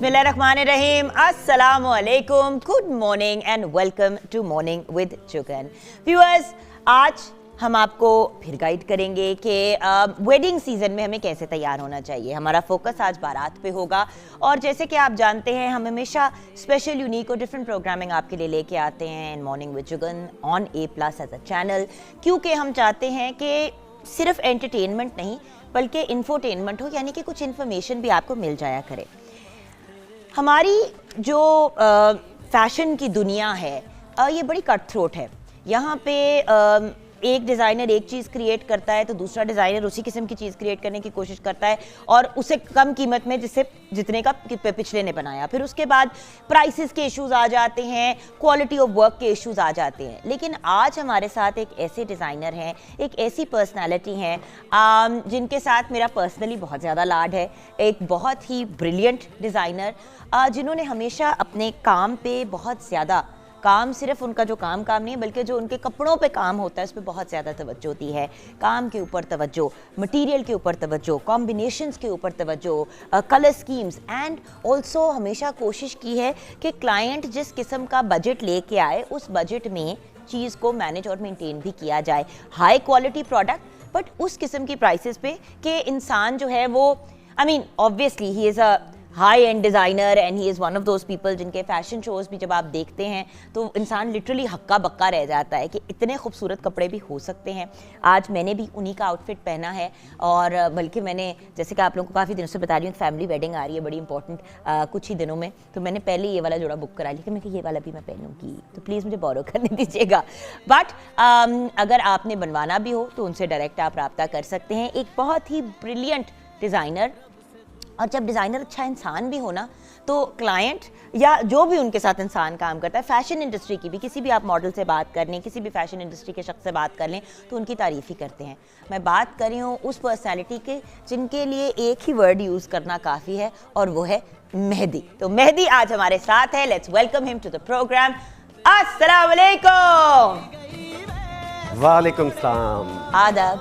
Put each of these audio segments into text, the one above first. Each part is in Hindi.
बिस्मिल्लाहिर्रहमानिर्रहीम, अस्सलामु अलैकुम, good morning and welcome to morning with Jugan. Viewers, आज हम आपको फिर गाइड करेंगे कि वेडिंग सीज़न में हमें कैसे तैयार होना चाहिए। हमारा फोकस आज बारात पे होगा और जैसे कि आप जानते हैं हम हमेशा स्पेशल, यूनिक और डिफरेंट प्रोग्रामिंग आपके लिए लेके आते हैं in morning with Jugan on A+ as a channel, क्योंकि हम चाहते हैं कि सिर्फ एंटरटेनमेंट नहीं बल्कि इन्फोटेनमेंट हो, यानी कि कुछ इन्फॉर्मेशन भी आपको मिल जाया करे। हमारी जो फैशन की दुनिया है ये बड़ी कट थ्रोट है। यहाँ पे एक डिज़ाइनर एक चीज़ क्रिएट करता है तो दूसरा डिज़ाइनर उसी किस्म की चीज़ क्रिएट करने की कोशिश करता है और उसे कम कीमत में जितने का पिछले ने बनाया। फिर उसके बाद प्राइसेस के इश्यूज आ जाते हैं, क्वालिटी ऑफ वर्क के इश्यूज आ जाते हैं। लेकिन आज हमारे साथ एक ऐसे डिज़ाइनर हैं, एक ऐसी पर्सनालिटी हैं जिनके साथ मेरा पर्सनली बहुत ज़्यादा लाड है। एक बहुत ही ब्रिलियंट डिज़ाइनर जिन्होंने हमेशा अपने काम पे बहुत ज़्यादा काम, सिर्फ उनका जो काम नहीं बल्कि जो उनके कपड़ों पे काम होता है उस पर बहुत ज़्यादा तवज्जो दी है। काम के ऊपर तवज्जो, मटेरियल के ऊपर तवज्जो, कॉम्बिनेशंस के ऊपर तवज्जो, कलर स्कीम्स एंड ऑल्सो हमेशा कोशिश की है कि क्लाइंट जिस किस्म का बजट लेके आए उस बजट में चीज़ को मैनेज और मेंटेन भी किया जाए। हाई क्वालिटी प्रोडक्ट बट उस किस्म की प्राइसेस पे कि इंसान जो है वो obviously he is a high and designer and he is one of those people जिनके फैशन शोज़ भी जब आप देखते हैं तो इंसान लिटरली हक्का बक्का रह जाता है कि इतने खूबसूरत कपड़े भी हो सकते हैं। आज मैंने भी उन्हीं का आउटफिट पहना है और बल्कि मैंने, जैसे कि आप लोगों को काफ़ी दिनों से बता रही हूँ, फैमिली वेडिंग आ रही है बड़ी इंपॉर्टेंट कुछ ही दिनों में, तो मैंने पहले ये वाला जोड़ा बुक करा लिया कि मैं ये वाला भी मैं पहनूँगी, तो प्लीज़ मुझे बोरो करने दीजिएगा। बट अगर आपने बनवाना भी हो तो उनसे डायरेक्ट आप रब्ता कर सकते हैं। एक बहुत ही ब्रिलियंट डिज़ाइनर, और जब डिज़ाइनर अच्छा इंसान भी हो ना तो क्लाइंट या जो भी उनके साथ इंसान काम करता है, फैशन इंडस्ट्री की भी, किसी भी आप मॉडल से बात कर लें, किसी भी फैशन इंडस्ट्री के शख्स से बात कर लें तो उनकी तारीफ़ ही करते हैं। मैं बात कर रही हूँ उस पर्सनैलिटी के जिनके लिए एक ही वर्ड यूज़ करना काफ़ी है और वो है मेहदी। तो मेहदी आज हमारे साथ है। Let's welcome him to the programme. अस्सलाम वालेकुम। वालेकुम सलाम। आदाब।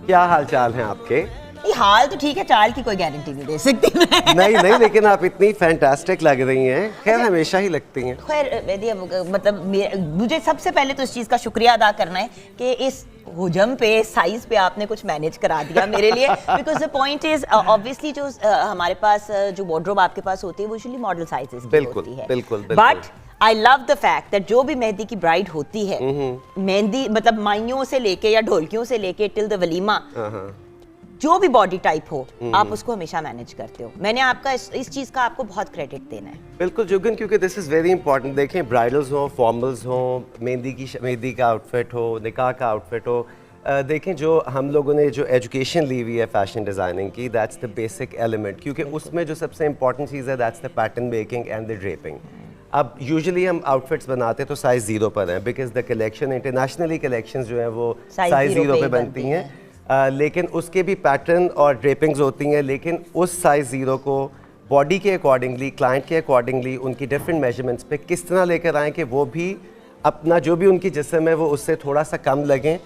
क्या हाल चाल हैं आपके? ये हाल तो ठीक है, चाल की कोई गारंटी नहीं दे सकती मैं। नहीं, लेकिन आप इतनी फैंटास्टिक लग रही हैं। खैर हमेशा ही लगती हैं। खैर मतलब मुझे सबसे पहले तो इस चीज़ का शुक्रिया अदा करना है कि इस हुजम पे, साइज पे आपने कुछ मैनेज करा दिया मेरे लिए, because the point is obviously जो हमारे पास जो वार्डरोब आपके पास होती है वो यूजुअली मॉडल साइजेस की होती है। बिल्कुल। But I love the fact that जो भी मेहंदी की ब्राइड होती है, मेहंदी मतलब माइयों से लेके या ढोलकियों से लेके टिल द वलीमा, जो भी बॉडी टाइप हो आप उसको हमेशा मैनेज करते हो। मैंने आपका इस चीज़ का आपको बहुत क्रेडिट देना है। बिल्कुल जुगन, क्योंकि दिस इज़ वेरी इंपॉर्टेंट। देखें, ब्राइडल्स हो, फॉर्मल्स हो, मेहंदी का आउटफिट हो, निकाह का आउटफिट हो, देखें जो हम लोगों ने जो एजुकेशन ली हुई है फैशन डिज़ाइनिंग की, दैट्स द बेसिक एलिमेंट, क्योंकि उसमें जो सबसे इंपॉर्टेंट चीज़ है that's the pattern making and the draping. अब यूजुअली हम आउटफिट्स बनाते तो साइज़ 0 पर हैं, because the collection internationally collections जो हैं वो साइज़ 0 पे बनती हैं। लेकिन उसके भी पैटर्न और ड्रेपिंग्स होती हैं, लेकिन उस साइज़ 0 को बॉडी के अकॉर्डिंगली, क्लाइंट के अकॉर्डिंगली, उनकी डिफरेंट मेजरमेंट्स पे किस तरह लेकर आएँ कि वो भी अपना जो भी उनकी जिस्म है वो उससे थोड़ा सा कम लगें,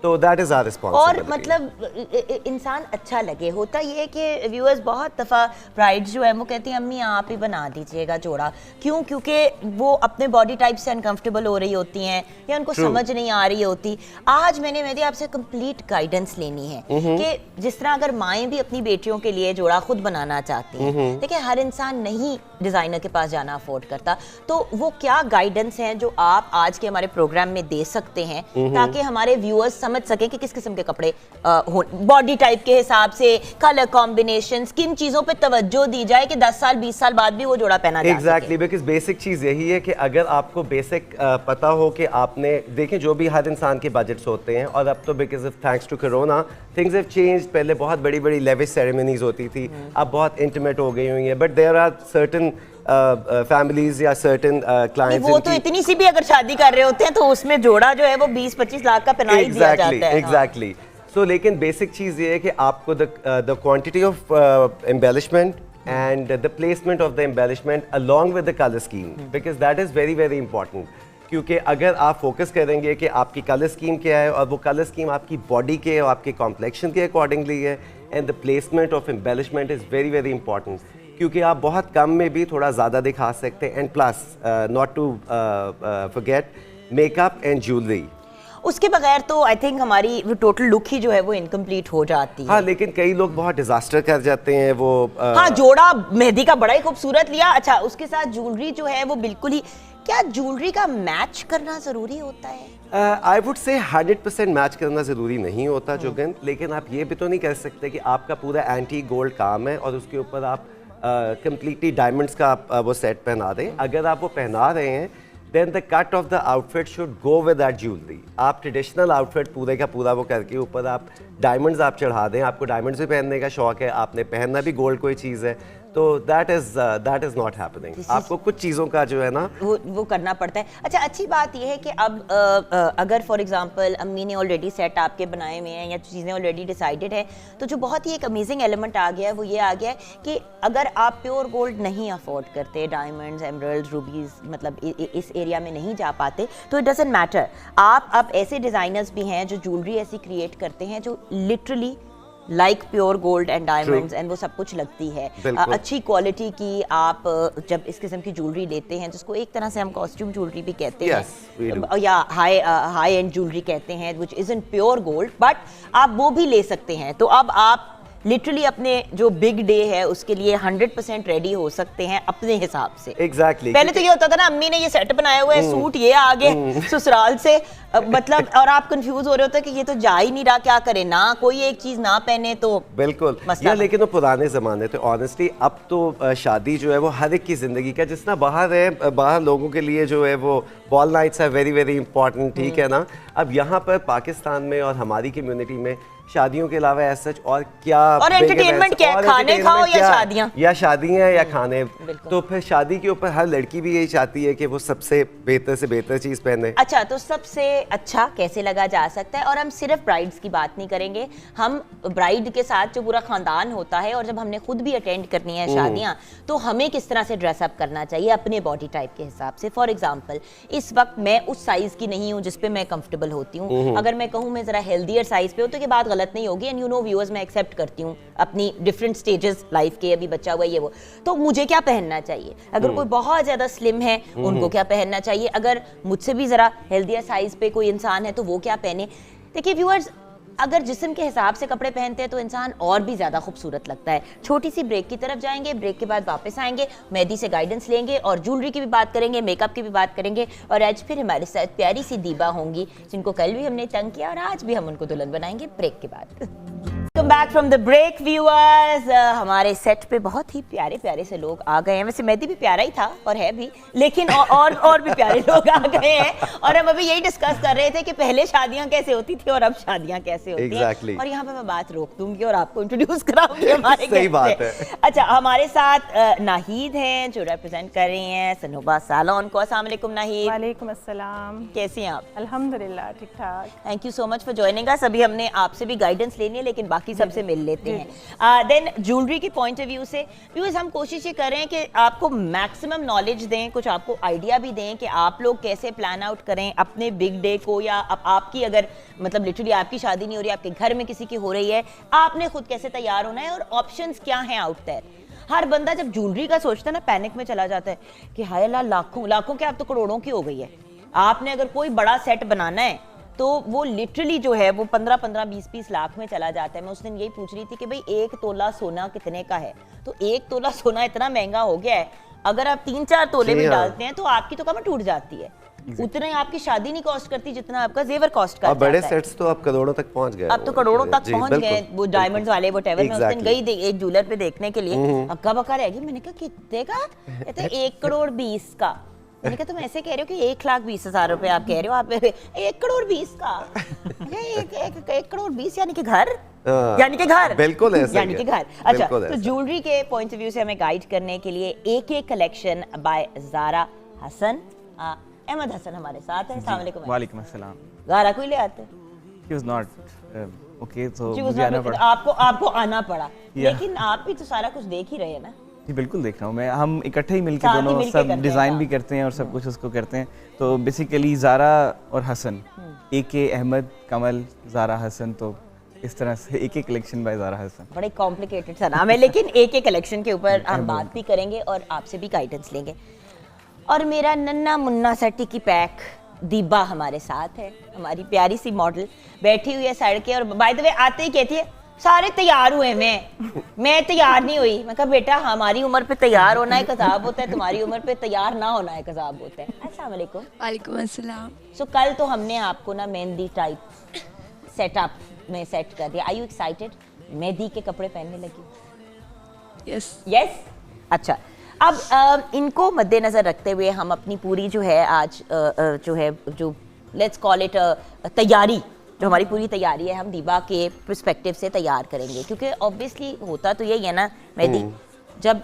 तो दैट इज़ आवर रिस्पॉन्सिबिलिटी। और मतलब इंसान अच्छा लगे। होता ये है कि व्यूअर्स बहुत दफ़ा ब्राइड्स जो है वो कहती हैं अम्मी आप ही बना दीजिएगा जोड़ा, क्यों? क्योंकि वो अपने बॉडी टाइप से अनकंफर्टेबल हो रही होती हैं या उनको समझ नहीं आ रही होती। आज मैंने मेरी आपसे कंप्लीट गाइडेंस लेनी है कि जिस तरह अगर माएँ भी अपनी बेटियों के लिए जोड़ा खुद बनाना चाहती हैं, देखिए हर इंसान नहीं डिज़ाइनर के पास जाना अफोर्ड करता, तो वो क्या गाइडेंस हैं जो आप आज के हमारे प्रोग्राम में दे सकते हैं ताकि हमारे व्यूअर्स समझ सके कि किस किस्म के कपड़े बॉडी टाइप के हिसाब से, कलर कॉम्बिनेशंस, किन चीजों पे तवज्जो दी जाए कि 10 साल 20 साल बाद भी वो जोड़ा पहना जा सके। एग्जैक्टली, बिकॉज बेसिक चीज़ यही है कि अगर आपको बेसिक पता हो कि आपने, देखें जो भी हर इंसान के बजट्स होते हैं, और अब तो because of thanks to corona things have changed. पहले बहुत बड़ी बड़ी लेविश सेरेमनीज होती थी, अब बहुत इंटीमेट हो गई हुई हैं, but there are certain families या सर्टेन क्लाइंट्स, वो तो इतनी सी भी अगर शादी कर रहे होते हैं तो उसमें जोड़ा जो है वो 20-25 लाख का पहना ही दिया जाता है। एग्जैक्टली। सो लेकिन बेसिक चीज़ ये है कि आपको the quantity of embellishment and the placement of the embellishment along with the colour scheme, because that is very very important. क्योंकि अगर आप फोकस करेंगे कि आपकी कलर स्कीम क्या है और वो कलर स्कीम आपकी बॉडी के और आपके कॉम्प्लेक्शन के अकॉर्डिंगली है, and the placement of embellishment is very very important. क्योंकि आप बहुत कम में भी थोड़ा ज़्यादा दिखा सकते हैं। And plus not to forget makeup and jewellery. उसके बगैर तो आई थिंक हमारी वो टोटल लुक ही जो है वो इनकम्प्लीट हो जाती है। हाँ, लेकिन कई लोग बहुत डिजास्टर कर जाते हैं वो। हाँ, जोड़ा मेहंदी का बड़ा ही खूबसूरत लिया, अच्छा उसके साथ ज्वेलरी जो है वो बिल्कुल ही, क्या ज्वेलरी का मैच करना जरूरी होता है? आई वुड से 100% मैच करना ज़रूरी नहीं होता जोगन, लेकिन आप ये भी तो नहीं कह सकते कि आपका पूरा एंटी गोल्ड काम है और उसके ऊपर आप कम्प्लीटली डायमंड्स का आप वो सेट पहना दें। अगर आप वो पहना रहे हैं then the cut of the outfit should go with that jewelry। आप ट्रेडिशनल आउटफिट पूरे का पूरा वो करके ऊपर आप डायमंड्स आप चढ़ा दें। आपको डायमंड्स भी पहनने का शौक है, आपने पहनना भी गोल्ड कोई चीज़ है, तो दैट इज़ नॉट हैपनिंग। आपको कुछ चीज़ों का जो है ना वो करना पड़ता है। अच्छा, अच्छी बात यह है कि अब अगर फॉर एग्जांपल अम्मी ने ऑलरेडी सेट आपके बनाए हुए हैं या चीज़ें ऑलरेडी डिसाइडेड है, तो जो बहुत ही एक अमेजिंग एलिमेंट आ गया है वो ये आ गया है कि अगर आप प्योर गोल्ड नहीं अफोर्ड करते, डायमंड्स, एमरल्ड्स, रूबीज, मतलब इस एरिया में नहीं जा पाते, तो इट डजंट मैटर। आप अब ऐसे डिज़ाइनर्स भी हैं जो ज्वेलरी ऐसी क्रिएट करते हैं जो literally like pure gold and diamonds and वो सब कुछ लगती है, अच्छी क्वालिटी की। आप जब इस किस्म की ज्वेलरी लेते हैं जिसको एक तरह से हम कॉस्ट्यूम ज्वेलरी भी कहते हैं या हाई एंड ज्वेलरी कहते हैं, which isn't pure gold, but आप वो भी ले सकते हैं। तो अब आप लिटरली अपने जो बिग डे है उसके लिए 100% रेडी हो सकते हैं अपने हिसाब से। एग्जैक्टली। पहले तो ये होता था ना, अम्मी ने ये सेट बनाया हुआ है, सूट ये आ गए ससुराल से, मतलब, और आप कंफ्यूज हो रहे होते कि ये तो जा ही नहीं रहा, क्या करें ना, कोई एक चीज ना पहने तो बिल्कुल यार। लेकिन वो पुराने जमाने थे ऑनेस्टली। अब तो शादी जो है वो हर एक की जिंदगी का, जिस ना बाहर है, बाहर लोगों के लिए जो है वो बॉल नाइट्स है वेरी वेरी इंपॉर्टेंट, ठीक है ना। अब यहाँ पर पाकिस्तान में और हमारी कम्युनिटी में शादियों के अलावा ऐसा और क्या, और एंटरटेनमेंट क्या है, खाने खाओ या शादियां, या शादियां या खाने। तो फिर शादी के ऊपर हर लड़की भी यही चाहती है कि वो सबसे बेहतर से बेहतर चीज पहने। अच्छा, तो सबसे अच्छा कैसे लगा जा सकता है, और हम सिर्फ ब्राइड्स की बात नहीं करेंगे, हम ब्राइड के साथ जो पूरा खानदान होता है, और जब हमने खुद भी अटेंड करनी है शादियां, तो हमें किस तरह से ड्रेसअप करना चाहिए अपने बॉडी टाइप के हिसाब से। फॉर एग्जाम्पल, इस वक्त मैं उस साइज की नहीं हूँ जिसपे मैं कंफर्टेबल होती हूँ। अगर मैं कहूँ मैं जरा हेल्दियर साइज पे हूँ तो ये बात गलत नहीं होगी, एंड यू नो व्यूअर्स, मैं एक्सेप्ट करती हूँ अपनी डिफरेंट स्टेजेस लाइफ के, अभी बच्चा हुआ ये वो, तो मुझे क्या पहनना चाहिए। अगर कोई बहुत ज्यादा स्लिम है उनको क्या पहनना चाहिए, अगर मुझसे भी जरा हेल्दियर साइज पे कोई इंसान है तो वो क्या पहने। देखिए व्यूअर्स, अगर जिस्म के हिसाब से कपड़े पहनते हैं तो इंसान और भी ज्यादा खूबसूरत लगता है। छोटी सी ब्रेक की तरफ जाएंगे, ब्रेक के बाद वापस आएंगे, मेहदी से गाइडेंस लेंगे और ज्वेलरी की भी बात करेंगे, मेकअप की भी बात करेंगे, और आज फिर हमारे साथ प्यारी सी दीबा होंगी जिनको कल भी हमने तंग किया और आज भी हम उनको दुल्हन बनाएंगे ब्रेक के बाद। Welcome back from the break viewers. हमारे सेट पे बहुत ही प्यारे प्यारे से लोग आ गए हैं। वैसे मेहदी भी प्यारा ही था और है भी, लेकिन और भी प्यारे लोग आ गए हैं, और हम अभी यही डिस्कस कर रहे थे कि पहले शादियां कैसे होती थी और अब शादियां कैसे होती हैं। और यहाँ पे मैं बात रोक दूंगी और आपको इंट्रोड्यूस कराऊंगी हमारे सही बात है। अच्छा, हमारे साथ नाहिद हैं जो रिप्रेजेंट कर रही हैं सनोबा सैलून को। अस्सलाम वालेकुम नाहिद। वालेकुम अस्सलाम। कैसी हैं आप? अल्हम्दुलिल्लाह ठीक ठाक। Thank you so much for joining us. अभी हमने आपसे भी गाइडेंस लेनी है, लेकिन बाकी सबसे मिल लेते हैं। देन ज्वेलरी के पॉइंट ऑफ व्यू से व्यूअर्स, हम कोशिश ये कर रहे हैं कि आपको मैक्सिमम नॉलेज दें, कुछ आपको आइडिया भी दें कि आप लोग कैसे प्लान आउट करें अपने बिग डे को, या आपकी अगर मतलब लिटरली आपकी शादी नहीं हो रही, आपके घर में किसी की हो रही है, आपने खुद कैसे तैयार होना है और ऑप्शंस क्या हैं आउट देयर। हर बंदा जब ज्वेलरी का सोचता है ना, पैनिक में चला जाता है कि हाय अल्लाह, लाखों क्या, अब तो करोड़ों की हो गई है। आपने अगर कोई बड़ा सेट बनाना है तो वो लिटरली जो है वो 15-15, 20-20 लाख में चला जाता है। मैं उस दिन यही पूछ रही थी कि भाई 1 तोला सोना कितने का है, तो 1 तोला सोना इतना महंगा हो गया है, अगर आप 3-4 तोले भी डालते हैं तो आपकी तो कमर टूट जाती है। उतना ही आपकी शादी नहीं कॉस्ट करती जितना आपका जेवर कॉस्ट करता है। बड़े सेट्स तो अब करोड़ों तक पहुंच गए, अब तो करोड़ों तक पहुंच गए, वो डायमंड्स वाले वो टेवर। मैं उस दिन गई एक ज्वेलर पे देखने के लिए, अक्का बक्का रह गई। मैंने कहा कितने का? कहते 1 करोड़ 20 का। मैंने कहा तुम ऐसे कह रहे हो कि 1,20,000 रुपए आप कह रहे हो, आप 1 करोड़ 20 का? 1 करोड़ 20 यानी कि घर, यानी कि घर, बिल्कुल ऐसा यानी कि घर। अच्छा, तो ज्वेलरी के पॉइंट ऑफ व्यू से हमें गाइड करने के लिए एक कलेक्शन बाय ज़ारा हसन, अहमद हसन हमारे साथ है। अस्सलाम वालेकुम। वालेकुम अस्सलाम। ज़ारा को ही ले आते? He was not okay, so मुझे आना पड़ा। आपको आना पड़ा, लेकिन आप भी तो सारा कुछ देख ही रहे हैं ना? जी बिल्कुल देख रहा हूँ मैं। हम इकट्ठे ही मिलके दोनों सब डिज़ाइन भी करते हैं और सब कुछ उसको करते हैं। तो बेसिकली ज़ारा और हसन, AK अहमद, कमल, ज़ारा हसन, तो इस तरह से एक एक कलेक्शन बाय ज़ारा हसन। बड़े कॉम्प्लिकेटेड सा नाम है, लेकिन एक एक कलेक्शन के ऊपर हम बात भी करेंगे और आपसे भी गाइडेंस लेंगे। और मेरा नन्ना मुन्ना सा टिकी पैक दीबा हमारे साथ है, हमारी प्यारी सी मॉडल बैठी हुई है साइड के, और बाय द वे आते ही कहती है सारे तैयार हुए, मैं तैयार नहीं हुई। मैं कहा बेटा हमारी उम्र पे तैयार होना एक अजाब होता है, तुम्हारी उम्र पे तैयार ना होना एक अजाब होता है। अस्सलाम वालेकुम। वालेकुम अस्सलाम। सो कल तो हमने आपको ना मेहंदी टाइप सेटअप में सेट कर दिया। Are you excited? मेहंदी के कपड़े पहनने लगी? Yes yes. अच्छा, अब इनको मद्देनजर रखते हुए हम अपनी पूरी जो है आज जो लेट्स कॉल इट तैयारी, जो हमारी पूरी तैयारी है हम दीबा के पर्सपेक्टिव से तैयार करेंगे, क्योंकि ऑब्वियसली होता तो यही है ना मेहदी, जब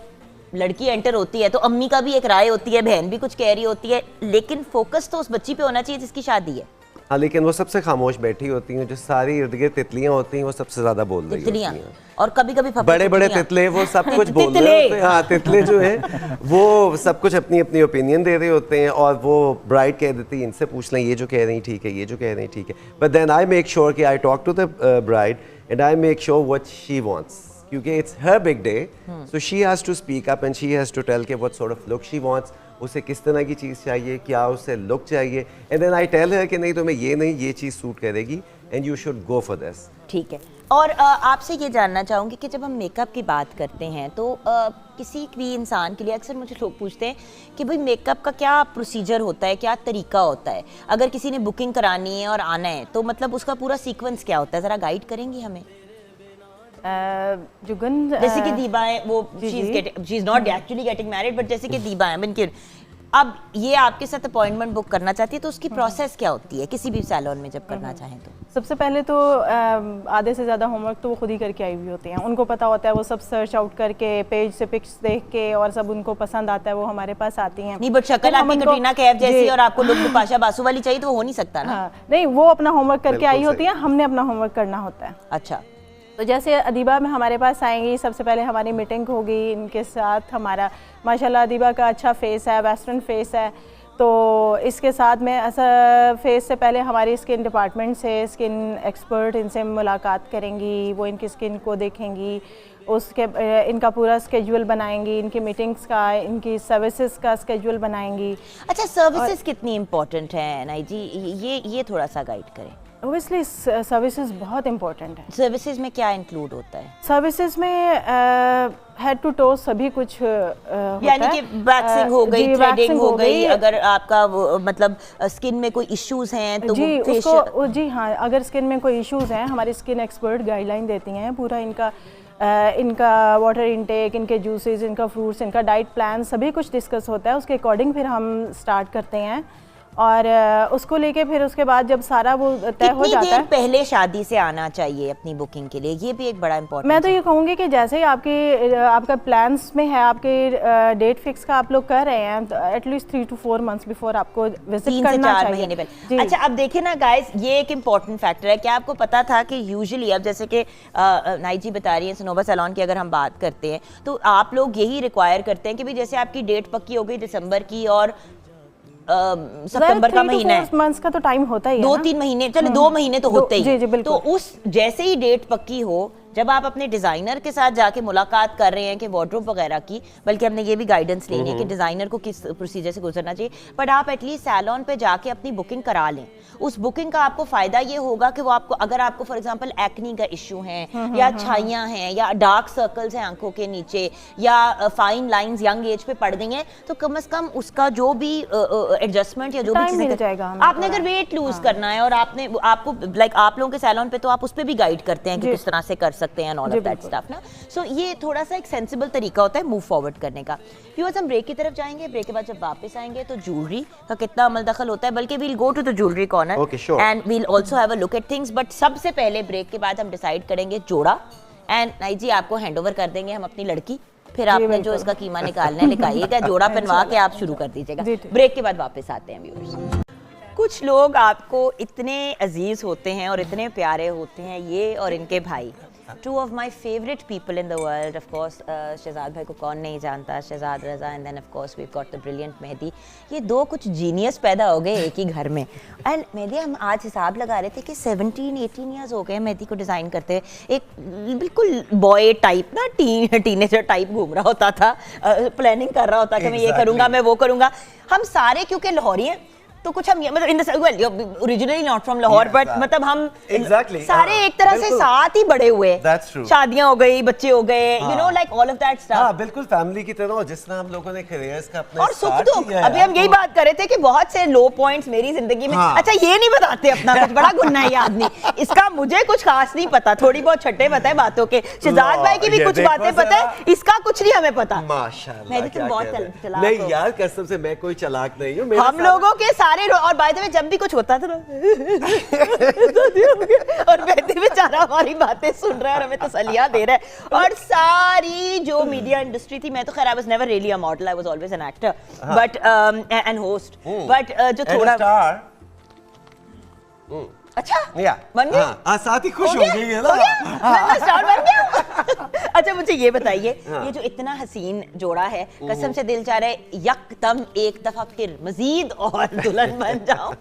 लड़की एंटर होती है तो अम्मी का भी एक राय होती है, बहन भी कुछ कह रही होती है, लेकिन फोकस तो उस बच्ची पे होना चाहिए जिसकी शादी है। हाँ, लेकिन वो सबसे खामोश बैठी होती हैं, जो सारी इर्द गिर्द तितलियां होती हैं वो सबसे ज्यादा बोल रही होती हैं। और कभी कभी बड़े बड़े तितले वो सब कुछ बोल रहे होते हैं। हाँ, तितले जो हैं वो सब कुछ अपनी अपनी ओपिनियन दे रहे होते हैं, और वो ब्राइड कह देती है इनसे पूछ लें, ये जो कह रही ठीक है, ये जो कह रही ठीक है। But then I make sure कि I talk to the bride and I make sure what she wants, क्योंकि it's her big day, so she has to speak up and she has to tell के what sort of look she wants, उसे किस तरह की चीज़ चाहिए, क्या उसे लुक चाहिए, and then I tell her कि नहीं तुम्हें ये नहीं, ये चीज़ सूट करेगी and you should go for this. ठीक है। और आपसे ये जानना चाहूँगी कि जब हम मेकअप की बात करते हैं तो किसी भी इंसान के लिए अक्सर मुझे लोग पूछते हैं कि भाई मेकअप का क्या प्रोसीजर होता है, क्या तरीका होता है, अगर किसी ने बुकिंग करानी है और आना है तो मतलब उसका पूरा सीक्वेंस क्या होता है, ज़रा गाइड करेंगी हमें? जुगन जैसे कि दीबा है, वो she is not actually getting married, but जैसे कि दीबा है बिनकिर, अब ये आपके साथ अपॉइंटमेंट बुक करना चाहती है तो उसकी प्रोसेस क्या होती है किसी भी सैलून में जब करना चाहें तो? सबसे पहले तो आधे से ज़्यादा होमवर्क तो वो खुद ही करके आई हुई होती हैं, उनको पता होता है, वो सब सर्च आउट करके पेज से पिक्स देख के और सब उनको पसंद आता है, वो हमारे पास आती हैं। नहीं, बट शक्ल आपकी कटरीना कैफ जैसी और आपको लुक बिपाशा बासु वाली चाहिए तो वो हो नहीं सकता ना। हाँ, नहीं, वो अपना होमवर्क करके आई होती है, हमने अपना होमवर्क करना होता है। अच्छा, तो जैसे अदीबा में हमारे पास आएंगी, सबसे पहले हमारी मीटिंग होगी इनके साथ। हमारा माशाल्लाह अदीबा का अच्छा फेस है, वेस्टर्न फेस है, तो इसके साथ में ऐसा फेस से पहले हमारी स्किन डिपार्टमेंट से स्किन एक्सपर्ट इनसे मुलाकात करेंगी, वो इनकी स्किन को देखेंगी, उसके इनका पूरा स्केड्यूल बनाएंगी, इनकी मीटिंग्स का, इनकी सर्विसेज का स्केड्यूल बनाएंगी। अच्छा, सर्विसेज कितनी इंपॉर्टेंट है नाई जी, ये थोड़ा सा गाइड करें। ओबियसली सर्विसेज बहुत इंपॉर्टेंट है। सर्विसेज में क्या इंक्लूड होता है? सर्विसेज में हेड टू टो सभी कुछ यानी कि वैक्सिंग हो गई, थ्रेडिंग हो गई, अगर आपका मतलब स्किन में कोई इश्यूज हैं तो जी उसको जी हाँ, अगर स्किन में कोई इश्यूज हैं हमारी स्किन एक्सपर्ट गाइडलाइन देती हैं, पूरा इनका वाटर इनटेक, इनके जूसेस, इनका फ्रूट्स, इनका डाइट प्लान सभी कुछ डिस्कस होता है। उसके अकॉर्डिंग फिर हम स्टार्ट करते हैं और उसको लेके फिर उसके बाद जब सारा वो तय हो जाता है। पहले शादी से आना चाहिए अपनी बुकिंग के लिए, ये भी एक बड़ा इंपॉर्टेंट। मैं तो ये कहूँगी कि जैसे ही आपका प्लान्स में है, आपके डेट फिक्स का आप लोग कर रहे हैं, तो एटलीस्ट 3 to 4 months बिफोर आपको विजिट करना चाहिए। 3 से 4 महीने पहले। अच्छा, अब देखिए ना गाइस, ये एक इंपॉर्टेंट फैक्टर है। क्या आपको पता था कि यूजुअली अब जैसे कि नाई जी बता रही है सनोबा सैलून की अगर हम बात करते हैं तो आप लोग यही रिक्वायर करते हैं कि भाई जैसे आपकी डेट पक्की हो गई दिसंबर की और सितंबर का महीना है, 3 मंथ्स का तो टाइम होता ही है, 2-3 महीने, चलो 2 महीने तो होते ही। जी जी बिल्कुल। तो उस जैसे ही डेट पक्की हो, जब आप अपने डिज़ाइनर के साथ जाके मुलाकात कर रहे हैं कि वार्डरोब वगैरह की, बल्कि हमने ये भी गाइडेंस लेनी है कि डिज़ाइनर को किस प्रोसीजर से गुजरना चाहिए, बट आप एटलीस्ट सैलून पे जाके अपनी बुकिंग करा लें। उस बुकिंग का आपको फ़ायदा ये होगा कि वो आपको, अगर आपको फॉर एग्जांपल एक्नी का इशू है या छाइयाँ हैं या डार्क सर्कल्स हैं आंखों के नीचे या फाइन लाइंस यंग एज पे पड़ गई हैं, तो कम से कम उसका जो भी एडजस्टमेंट या जो भी चीज़ें आपने अगर वेट लूज करना है और आपको लाइक आप लोगों के सैलून पे तो आप उस पर भी गाइड करते हैं कि किस तरह से कर सकते हैं ऑल ऑफ दैट स्टफ ना। सो ये थोड़ा सा एक सेंसिबल तरीका होता है मूव फॉरवर्ड करने का। व्यूअर्स, हम ब्रेक की तरफ जाएंगे, ब्रेक के बाद जब वापस आएंगे तो ज्वेलरी का कितना अमल दखल होता है, बल्कि we'll go to the jewellery corner and we'll also have a look at things. But सबसे पहले ब्रेक के बाद हम डिसाइड करेंगे जोड़ा, एंड नाई जी आपको हैंड ओवर कर देंगे हम अपनी लड़की, फिर आपने जो इसका कीमा निकालना है निकालिएगा, जोड़ा पहनवा के आप शुरू कर दीजिएगा। ब्रेक के बाद वापस आते हैं व्यूअर्स। कुछ लोग आपको इतने अजीज होते हैं और इतने प्यारे होते हैं, ये और इनके भाई, two of my favorite people in the world, of course, Shahzad भाई को कौन नहीं जानता, शहजाद रज़ा, and then of course we've got the brilliant Mehdi. ये दो कुछ जीनियस पैदा हो गए एक ही घर में. And मेहदी, हम आज हिसाब लगा रहे थे कि 17-18 years हो गए मेहदी को डिज़ाइन करते हुए. एक बिल्कुल बॉय टाइप ना, टीनेजर टाइप घूम रहा होता था, प्लानिंग कर रहा होता कि मैं ये करूँगा, मैं वो करूँगा. हम सारे क्योंकि लाहौरी हैं तो कुछ हम मतलब in well you originally not from Lahore but मतलब हम सारे एक तरह से साथ ही बड़े हुए. शादियां हो गई, बच्चे हो गए, you know like all of that stuff. हां बिल्कुल फैमिली की तरह जिस तरह हम लोगों ने करियर्स का अपने और सुख दुख. अभी हम यही बात कर रहे थे कि बहुत से लो पॉइंट्स मेरी जिंदगी में. अच्छा ये नहीं बताते अपना कुछ, बड़ा गुन्ना है ये आदमी. इसका मुझे कुछ खास नहीं पता, थोड़ी बहुत छट्टे पता है बातों के. शहजाद भाई की भी कुछ बातें पता है, इसका कुछ नहीं हमें पता. माशाल्लाह. मैं तो बहुत चलाक. नहीं यार कसम से मैं कोई चालाक नहीं हूं. हम लोगों के सारे और बाय द वे जब भी कुछ होता था और मेहदी बेचारा हमारी बातें सुन रहा है और हमें तसल्लियां दे रहा है. और सारी जो मीडिया इंडस्ट्री थी, मैं तो खैर I was never really a model, I was always an actor but and host, but जो थोड़ा अच्छा बन गई. हाँ साथ ही खुश हो गई है ना. मैं स्टार बन गया. अच्छा मुझे ये बताइए, ये जो इतना हसीन जोड़ा है, कसम से दिल चाह रहा है यकदम एक दफा फिर मजीद और दुल्हन बन जाओ.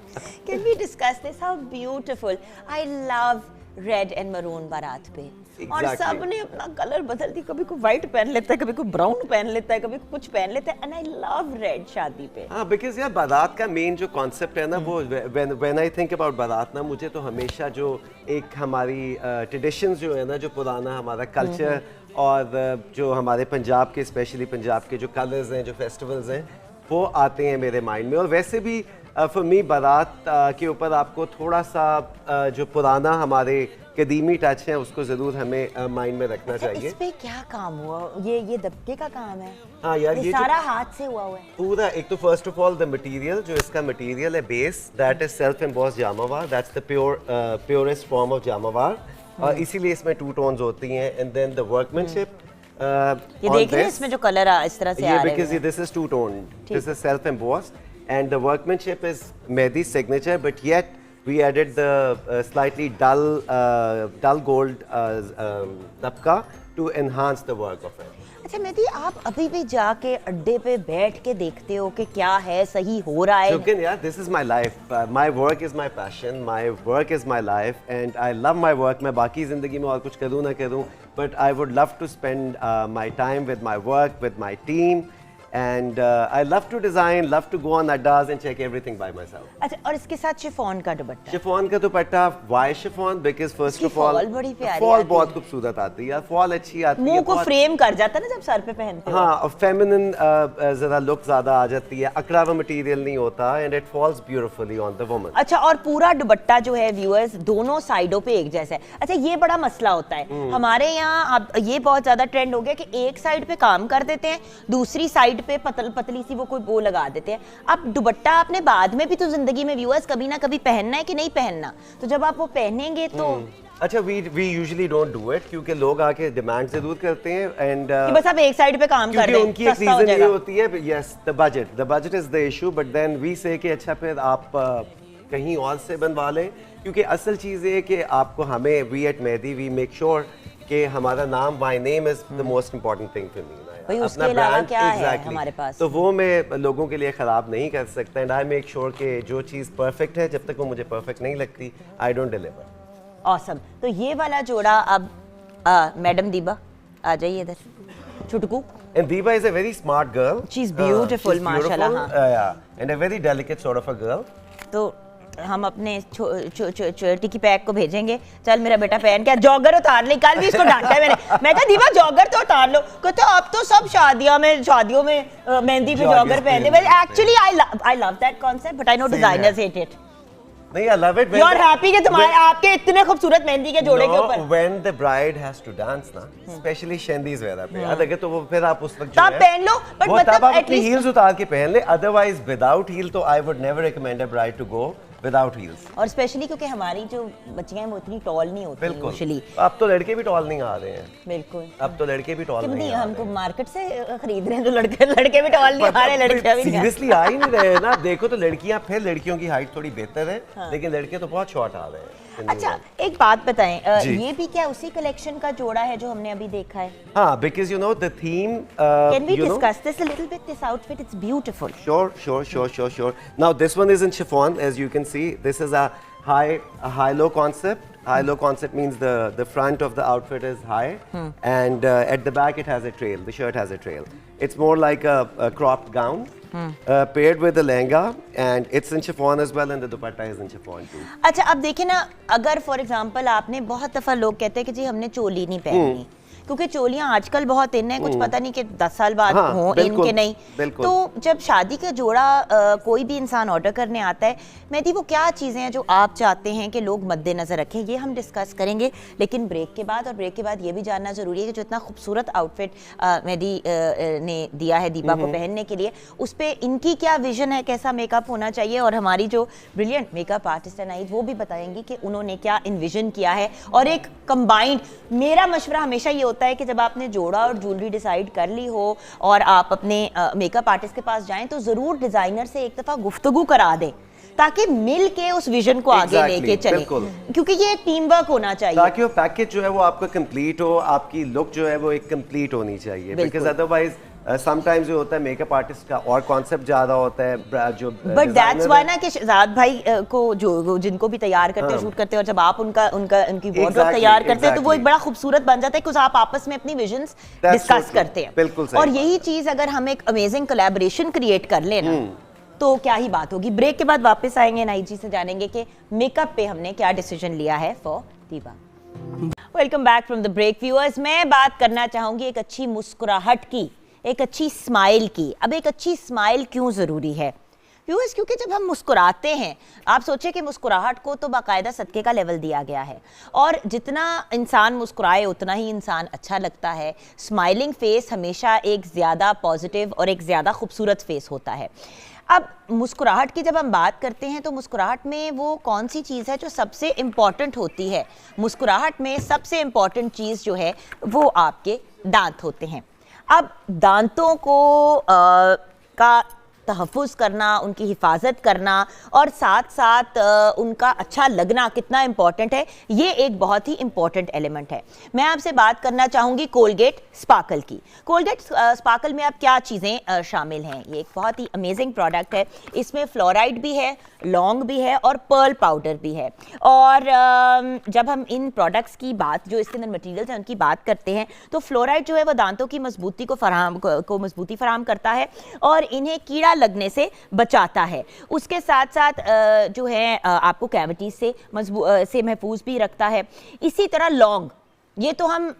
Can we discuss this? How beautiful. I love red and maroon बारात पे. और सब ने अपना कलर बदल दी, कभी कोई व्हाइट पहन लेता है, कभी कोई ब्राउन पहन लेता है, कभी कुछ पहन लेता है. एंड आई लव रेड शादी पे. हाँ बिकॉज यार बारात का मेन जो कॉन्सेप्ट है ना, वो व्हेन आई थिंक अबाउट बारात ना, मुझे तो हमेशा जो एक हमारी ट्रेडिशंस जो है ना, जो पुराना हमारा कल्चर और जो हमारे पंजाब के, स्पेशली पंजाब के जो कलर्स हैं, जो फेस्टिवल्स हैं, वो आते हैं मेरे माइंड में. और वैसे भी फॉर मी बारात के ऊपर आपको थोड़ा सा जो पुराना हमारे कदीमी टच है उसको जरूर हमें माइंड में रखना चाहिए. इस पे क्या काम हुआ? ये दबके का काम है. हाँ यार ये सारा हाथ से हुआ है पूरा. एक तो first of all the material, जो इसका मटेरियल है base, that is self embossed Jamawar. That's the purest form of Jamawar. और इसीलिए इसमें 2 टोन्स होती हैं. एंड देन द वर्कमैनशिप, ये देख रहे हैं इसमें जो कलर इस तरह से आ रहे हैं, because this is 2 tone, this is self embossed and the workmanship is Mehdi's signature, but yet we added the slightly dull gold dabka to enhance the work of it. अच्छा मेहदी, आप अभी भी जाके अड्डे पे बैठ के देखते हो कि क्या है, सही हो रहा है? Shokin, yeah, this is my life. My work is my passion. My work is my life, and I love my work. मैं बाकी ज़िंदगी में और कुछ करूँ ना करूँ, but I would love to spend my time with my work, with my team. And I love to design, love to go on addas and check everything by myself. अच्छा, और इसके साथ शिफॉन का दुपट्टा. शिफॉन का दुपट्टा, why chiffon? Because first of all, fall बड़ी प्यारी फॉल आती बहुत है. खूबसूरत आती है, फॉल अच्छी आती है. मुंह को फ्रेम कर जाता है ना जब सर पे पहनते हो. हाँ, और फेमिनिन जरा लुक ज्यादा आ जाती है. अकड़ा हुआ मटेरियल नहीं होता, and it falls beautifully on the woman. अच्छा, और पूरा दुपट्टा जो है व्यूअर्स दोनों साइडों पे एक जैसा है. अच्छा, ये बड़ा मसला होता है हमारे यहाँ. अब ये बहुत ज्यादा ट्रेंड हो गया कि एक साइड पे काम कर देते हैं, दूसरी साइड पे पतली सी वो कोई वो लगा देते हैं. अब दुपट्टा आपने बाद में भी तो जिंदगी में व्यूअर्स कभी ना कभी पहनना है कि नहीं पहनना, तो जब आप वो पहनेंगे तो अच्छा, we usually don't do it क्योंकि लोग आके डिमांड जरूर करते हैं. एंड कि बस आप एक साइड पे काम कर दें, उनकी एक रीजन ये होती है, yes the budget is the issue. But then we say कि अच्छा फिर आप कहीं और से बनवा लें, क्योंकि असल चीज़ ये है कि आपको हमें we at Mehdi we make sure कि हमारा नाम, my name is the most important thing for me. भाई उसके अलावा क्या है हमारे पास, तो वो मैं लोगों के लिए ख़राब नहीं कर सकता. एंड आई मेक श्योर कि जो चीज़ परफेक्ट है, जब तक वो मुझे परफेक्ट नहीं लगती, आई डोंट डिलीवर. ऑसम. तो ये वाला जोड़ा अब मैडम दीबा आ जाइए इधर. छुटकू. And Diba is a very smart girl. She's beautiful, माशाल्लाह. Yeah, and a very delicate sort of a girl. तो हम अपने टिकी पैक को भेजेंगे, चल मेरा बेटा पहन के जॉगर उतार ले. कल भी इसको डांटा है मैंने. मैं कहा दीवा जॉगर तो उतार लो. कहते अब तो सब शादियों में मेहंदी पे जॉगर पहनते. Actually I love that concept, but I know designers hate it. नहीं, I love it. You are happy कि तुम्हारे आपके इतने खूबसूरत मेहंदी के जोड़े के ऊपर. When the bride has to dance ना, especially शेंदीज वगैरह पे, अलग है तो वो फिर आप उस वक्त आप पहन लो, but मतलब आप अपनी heels उतार के पहन ले. Otherwise without heel तो I would never recommend a bride to go without heels. और स्पेशली क्योंकि हमारी जो बच्चियां हैं वो इतनी टॉल नहीं होती यूजुअली. अब तो लड़के भी टॉल नहीं आ रहे हैं. बिल्कुल, अब तो लड़के भी टॉल नहीं. हमको मार्केट से खरीद रहे हैं तो लड़के भी टॉल नहीं आ रहे. लड़कियां भी सीरियसली आ ही नहीं रहे ना. देखो तो लड़कियां, फिर लड़कियों की हाइट थोड़ी बेहतर है, लेकिन लड़के तो बहुत शॉर्ट आ रहे हैं. अच्छा एक बात बताएं, जी। ये भी क्या उसी कलेक्शन का जोड़ा है जो हमने अभी देखा है? हाँ, because you know the theme. Can we you know, discuss this a little bit? This outfit, it's beautiful. Sure. Now this one is in chiffon, as you can see. This is a high-low concept. High-low concept means the front of the outfit is high, and at the back it has a trail. The shirt has a trail. It's more like a cropped gown, paired with the lehenga, and it's in chiffon as well, and the dupatta is in chiffon too. अच्छा अब देखिए ना, अगर फॉर एग्जांपल आपने, बहुत दफ़ा लोग कहते हैं कि जी हमने चोली नहीं पहननी, क्योंकि चोलियां आजकल बहुत इन है, कुछ पता नहीं कि 10 साल बाद हाँ, हो इन के नहीं। बिल्कुल। तो जब शादी का जोड़ा कोई भी इंसान ऑर्डर करने आता है, मेहदी वो क्या चीज़ें हैं जो आप चाहते हैं कि लोग मद्देनज़र रखें, ये हम डिस्कस करेंगे लेकिन ब्रेक के बाद। और ब्रेक के बाद ये भी जानना ज़रूरी है कि जो इतना खूबसूरत आउटफिट मेहदी ने दिया है दीपा को पहनने के लिए, उस पर इनकी क्या विजन है, कैसा मेकअप होना चाहिए, और हमारी जो ब्रिलियंट मेकअप आर्टिस्ट है नाइद, वो भी बताएंगी कि उन्होंने क्या इन्विजन किया है। और एक कंबाइंड, मेरा मशवरा हमेशा ये होता है कि जब आपने जोड़ा और ज्वेलरी डिसाइड कर ली हो और आप अपने मेकअप आर्टिस्ट के पास जाएं, तो जरूर डिजाइनर से एक दफा गुफ्तगू करा दें, ताकि मिल के उस विजन को आगे लेके चले, क्योंकि ये टीम वर्क होना चाहिए, ताकि वो पैकेज जो है वो आपका कंप्लीट हो, आपकी लुक जो है वो एक कंप्लीट होनी चाहिए। बिकॉज अदरवाइज समटाइम्स जो होता है मेकअप आर्टिस्ट का और कॉन्सेप्ट ज्यादा होता है जो, बट दैट्स व्हाई ना कि शहजाद भाई को जो जिनको भी तैयार करते हैं, शूट करते हैं, और जब आप उनकी वार्डरोब तैयार करते हैं, तो वो एक बड़ा खूबसूरत बन जाता है, क्योंकि आप आपस में अपनी विजन्स डिस्कस करते हैं। बिल्कुल सही। और यही चीज अगर हम एक अमेजिंग कोलैबोरेशन क्रिएट कर ले ना, तो क्या ही बात होगी। ब्रेक के बाद वापस आएंगे, नाइद जी से जानेंगे कि मेकअप पे हमने क्या डिसीजन लिया है for Deepa. Welcome back from the break viewers. मैं बात करना चाहूंगी एक अच्छी मुस्कुराहट की, एक अच्छी स्माइल की। अब एक अच्छी स्माइल क्यों ज़रूरी है व्यूअर्स? क्योंकि जब हम मुस्कुराते हैं, आप सोचें कि मुस्कुराहट को तो बाकायदा सदके का लेवल दिया गया है, और जितना इंसान मुस्कुराए उतना ही इंसान अच्छा लगता है। स्माइलिंग फेस हमेशा एक ज़्यादा पॉजिटिव और एक ज़्यादा खूबसूरत फेस होता है। अब मुस्कुराहट की जब हम बात करते हैं, तो मुस्कुराहट में वो कौन सी चीज़ है जो सबसे इम्पॉर्टेंट होती है? मुस्कुराहट में सबसे इम्पॉर्टेंट चीज़ जो है वो आपके दांत होते हैं। अब दांतों को का तहफ़्फ़ुज़ करना, उनकी हिफाजत करना, और साथ साथ उनका अच्छा लगना कितना इम्पॉर्टेंट है, ये एक बहुत ही इम्पॉर्टेंट एलिमेंट है। मैं आपसे बात करना चाहूँगी कोलगेट स्पार्कल की। कोलगेट स्पार्कल में अब क्या चीज़ें शामिल हैं? ये एक बहुत ही अमेजिंग प्रोडक्ट है। इसमें फ्लोराइड भी है, लौंग भी है, और पर्ल पाउडर भी है। और जब हम इन प्रोडक्ट्स की बात, जो इसके अंदर मटेरियल्स हैं उनकी बात करते हैं, तो फ्लोराइड जो है वो दांतों की मजबूती को मजबूती फराहम करता है और इन्हें कीड़ा लगने से बचाता है। उसके साथ साथ जो है आपको कैविटीज से महफूज भी रखता है। इसी तरह लौंग, ये तो हम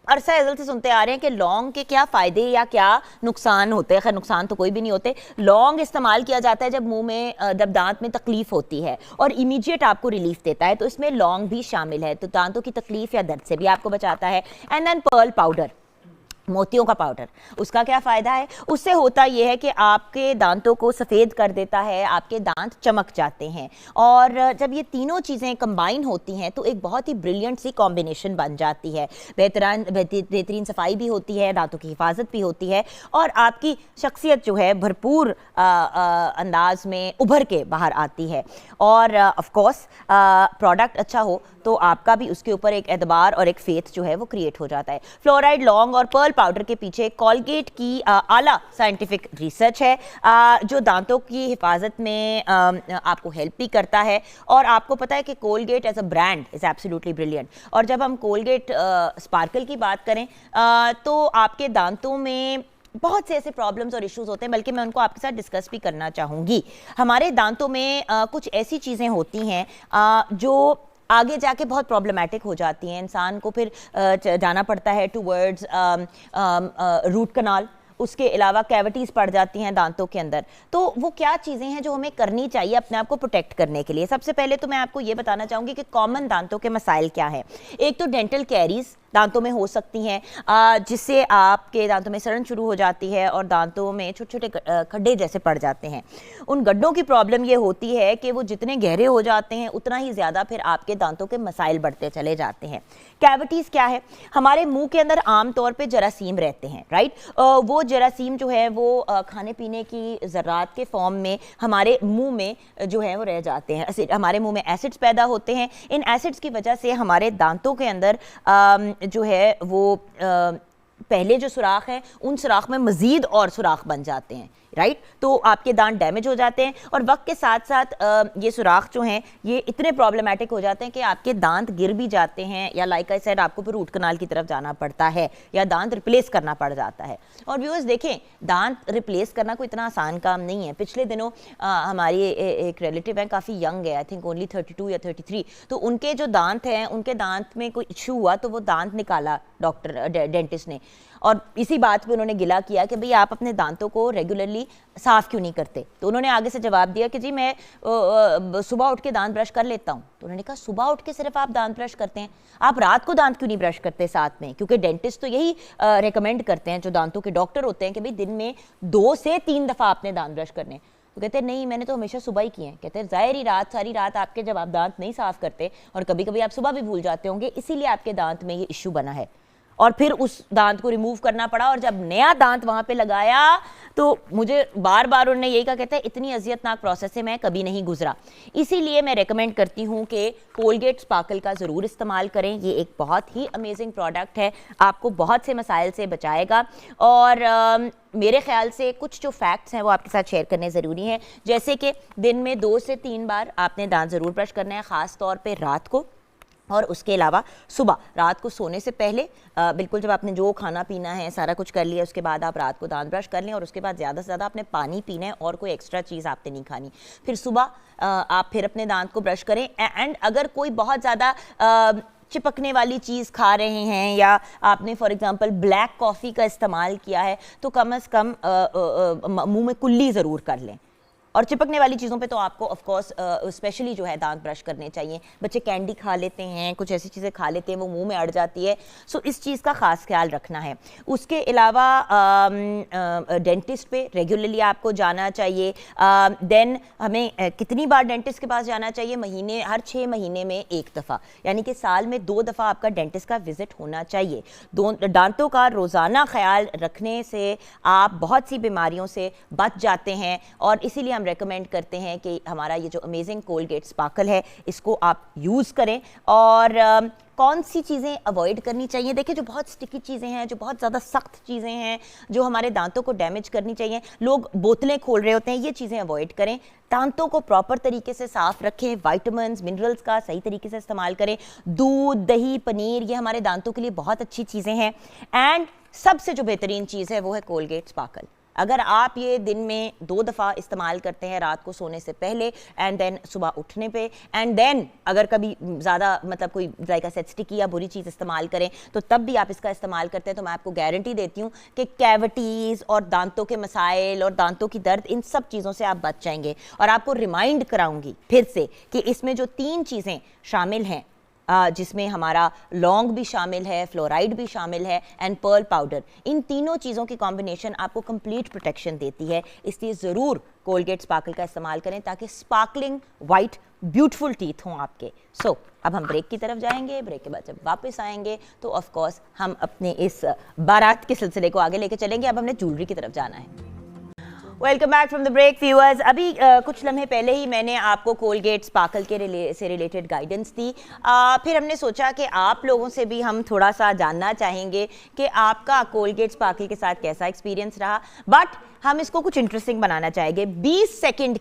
अरसा अज़ल से सुनते आ रहे हैं कि लौंग के क्या फ़ायदे या क्या नुकसान होते हैं। खैर नुकसान तो कोई भी नहीं होते। लौंग इस्तेमाल किया जाता है जब मुंह में, जब दांत में तकलीफ होती है, और इमीडिएट आपको रिलीफ देता है, तो इसमें लौंग भी शामिल है, तो दांतों की तकलीफ या दर्द से भी आपको बचाता है। एंड देन पर्ल पाउडर, मोतियों का पाउडर, उसका क्या फ़ायदा है? उससे होता यह है कि आपके दांतों को सफ़ेद कर देता है, आपके दांत चमक जाते हैं। और जब ये तीनों चीज़ें कंबाइन होती हैं तो एक बहुत ही ब्रिलियंट सी कॉम्बिनेशन बन जाती है। बेहतरीन सफाई भी होती है, दांतों की हिफाजत भी होती है, और आपकी शख्सियत जो है भरपूर अंदाज में उभर के बाहर आती है। और ऑफ कोर्स प्रोडक्ट अच्छा हो तो आपका भी उसके ऊपर एक एतबार और एक फेथ जो है वो क्रिएट हो जाता है। फ्लोराइड, लौंग और पर्ल पाउडर के पीछे कॉलगेट की आला साइंटिफिक रिसर्च है, जो दांतों की हिफाजत में आपको हेल्प भी करता है। और आपको पता है कि Colgate as a brand is absolutely brilliant. और जब हम कोलगेट स्पार्कल की बात करें तो आपके दांतों में बहुत से ऐसे प्रॉब्लम्स और इश्यूज होते हैं, बल्कि मैं उनको आपके साथ डिस्कस भी करना चाहूँगी। हमारे दांतों में कुछ ऐसी चीज़ें होती हैं जो आगे जाके बहुत प्रॉब्लमेटिक हो जाती हैं। इंसान को फिर जाना पड़ता है टूवर्ड्स रूट कनाल। उसके अलावा कैविटीज़ पड़ जाती हैं दांतों के अंदर। तो वो क्या चीज़ें हैं जो हमें करनी चाहिए अपने आप को प्रोटेक्ट करने के लिए? सबसे पहले तो मैं आपको ये बताना चाहूँगी कि कॉमन दांतों के मसाइल क्या हैं। एक तो डेंटल कैरीज, दांतों में हो सकती हैं, जिससे आपके दांतों में सड़न शुरू हो जाती है और दांतों में छोटे छोटे खड्डे जैसे पड़ जाते हैं। उन गड्ढों की प्रॉब्लम ये होती है कि वो जितने गहरे हो जाते हैं उतना ही ज़्यादा फिर आपके दांतों के मसाइल बढ़ते चले जाते हैं। कैविटीज़ क्या है? हमारे मुंह के अंदर आम तौर पे जरासीम रहते हैं, राइट। वो जरासीम जो है वो खाने पीने की ज़रात के फॉर्म में हमारे मुंह में जो है वो रह जाते हैं। हमारे मुंह में एसिड्स पैदा होते हैं। इन एसिड्स की वजह से हमारे दांतों के अंदर जो है वो पहले जो सुराख है उन सुराख में मज़ीद और सुराख बन जाते हैं, राइट। तो आपके दांत डैमेज हो जाते हैं और वक्त के साथ साथ ये सुराख जो हैं ये इतने प्रॉब्लमेटिक हो जाते हैं कि आपके दांत गिर भी जाते हैं, या लाइक आई सेड आपको फिर रूट कनाल की तरफ जाना पड़ता है या दांत रिप्लेस करना पड़ जाता है। और व्यूअर्स देखें, दांत रिप्लेस करना कोई इतना आसान काम नहीं है। पिछले दिनों हमारी एक रिलेटिव है, काफ़ी यंग है, आई थिंक ओनली 32 या 33, तो उनके जो दांत हैं उनके दांत में कोई इशू हुआ तो वो दांत निकाला डॉक्टर डेंटिस्ट ने, और इसी बात पे उन्होंने गिला किया कि भाई आप अपने दांतों को रेगुलरली साफ़ क्यों नहीं करते। तो उन्होंने आगे से जवाब दिया कि जी मैं सुबह उठ के दांत ब्रश कर लेता हूँ। तो उन्होंने कहा सुबह उठ के सिर्फ आप दांत ब्रश करते हैं, आप रात को दांत क्यों नहीं ब्रश करते साथ में? क्योंकि डेंटिस्ट तो यही रिकमेंड करते हैं, जो दांतों के डॉक्टर होते हैं, कि भाई दिन में 2 से 3 दफ़ा आपने दांत ब्रश करने। तो कहते हैं नहीं, मैंने तो हमेशा सुबह ही किए हैं। कहते हैं ज़ाहिर ही रात, सारी रात आपके जब आप दांत नहीं साफ़ करते और कभी कभी आप सुबह भी भूल जाते होंगे, इसीलिए आपके दांत में ये इशू बना है। और फिर उस दांत को रिमूव करना पड़ा, और जब नया दांत वहाँ पे लगाया तो मुझे बार बार उन्होंने यही कहा, कहते हैं इतनी अजियतनाक प्रोसेस से मैं कभी नहीं गुजरा। इसीलिए मैं रेकमेंड करती हूँ कि कोलगेट स्पार्कल का ज़रूर इस्तेमाल करें। ये एक बहुत ही अमेजिंग प्रोडक्ट है, आपको बहुत से मसाइल से बचाएगा। और मेरे ख्याल से कुछ जो फैक्ट्स हैं वो आपके साथ शेयर करने ज़रूरी हैं, जैसे कि दिन में 2 से 3 बार आपने दांत ज़रूर ब्रश करना है, ख़ास तौर पर रात को, और उसके अलावा सुबह रात को सोने से पहले बिल्कुल जब आपने जो खाना पीना है सारा कुछ कर लिया, उसके बाद आप रात को दांत ब्रश कर लें, और उसके बाद ज़्यादा से ज़्यादा आपने पानी पीना है और कोई एक्स्ट्रा चीज़ आपने नहीं खानी। फिर सुबह आप फिर अपने दांत को ब्रश करें। एंड अगर कोई बहुत ज़्यादा चिपकने वाली चीज़ खा रहे हैं या आपने फॉर एग्जांपल ब्लैक कॉफ़ी का इस्तेमाल किया है, तो कम से कम मुंह में कुल्ली ज़रूर कर लें। और चिपकने वाली चीज़ों पे तो आपको ऑफ कोर्स स्पेशली जो है दांत ब्रश करने चाहिए। बच्चे कैंडी खा लेते हैं, कुछ ऐसी चीज़ें खा लेते हैं, वो मुंह में अड़ जाती है, सो इस चीज़ का ख़ास ख्याल रखना है। उसके अलावा डेंटिस्ट पे रेगुलरली आपको जाना चाहिए। देन हमें कितनी बार डेंटिस्ट के पास जाना चाहिए? हर 6 महीने में 1 दफ़ा, यानी कि साल में 2 दफ़ा आपका डेंटिस्ट का विजिट होना चाहिए। दांतों का रोज़ाना ख्याल रखने से आप बहुत सी बीमारियों से बच जाते हैं, और इसीलिए हम रेकमेंड करते हैं कि हमारा ये जो अमेजिंग कोलगेट स्पार्कल है इसको आप यूज़ करें। और कौन सी चीज़ें अवॉइड करनी चाहिए? देखिए, जो बहुत स्टिकी चीज़ें हैं, जो बहुत ज़्यादा सख्त चीज़ें हैं, जो हमारे दांतों को डैमेज करनी चाहिए, लोग बोतलें खोल रहे होते हैं, ये चीज़ें अवॉइड करें। दांतों को प्रॉपर तरीके से साफ़ रखें, विटामिन्स मिनरल्स का सही तरीके से इस्तेमाल करें। दूध, दही, पनीर, ये हमारे दांतों के लिए बहुत अच्छी चीज़ें हैं। एंड सबसे जो बेहतरीन चीज़ है वो है कोलगेट स्पार्कल। अगर आप ये दिन में 2 दफ़ा इस्तेमाल करते हैं, रात को सोने से पहले एंड देन सुबह उठने पे, एंड देन अगर कभी ज़्यादा मतलब कोई जायका से स्टिकी या बुरी चीज़ इस्तेमाल करें तो तब भी आप इसका इस्तेमाल करते हैं, तो मैं आपको गारंटी देती हूँ कि कैविटीज़ और दांतों के मसाइल और दांतों की दर्द, इन सब चीज़ों से आप बच जाएंगे। और आपको रिमाइंड कराऊंगी फिर से कि इसमें जो 3 चीज़ें शामिल हैं, जिसमें हमारा लौंग भी शामिल है, फ्लोराइड भी शामिल है, एंड पर्ल पाउडर, इन तीनों चीज़ों की कॉम्बिनेशन आपको कंप्लीट प्रोटेक्शन देती है। इसलिए ज़रूर कोलगेट स्पार्कल का इस्तेमाल करें ताकि स्पार्कलिंग वाइट ब्यूटीफुल टीथ हों आपके। सो अब हम ब्रेक की तरफ जाएंगे। ब्रेक के बाद जब वापस आएंगे तो ऑफ कोर्स हम अपने इस बारात के सिलसिले को आगे लेके चलेंगे। अब हमने ज्वेलरी की तरफ जाना है। Welcome back from the break viewers. अभी कुछ लम्हे पहले ही मैंने आपको कोलगेट स्पार्कल के से रिलेटेड गाइडेंस दी। फिर हमने सोचा कि आप लोगों से भी हम थोड़ा सा जानना चाहेंगे कि आपका कोलगेट स्पार्कल के साथ कैसा एक्सपीरियंस रहा, बट हम इसको कुछ इंटरेस्टिंग बनाना चाहेंगे। 20 सेकंड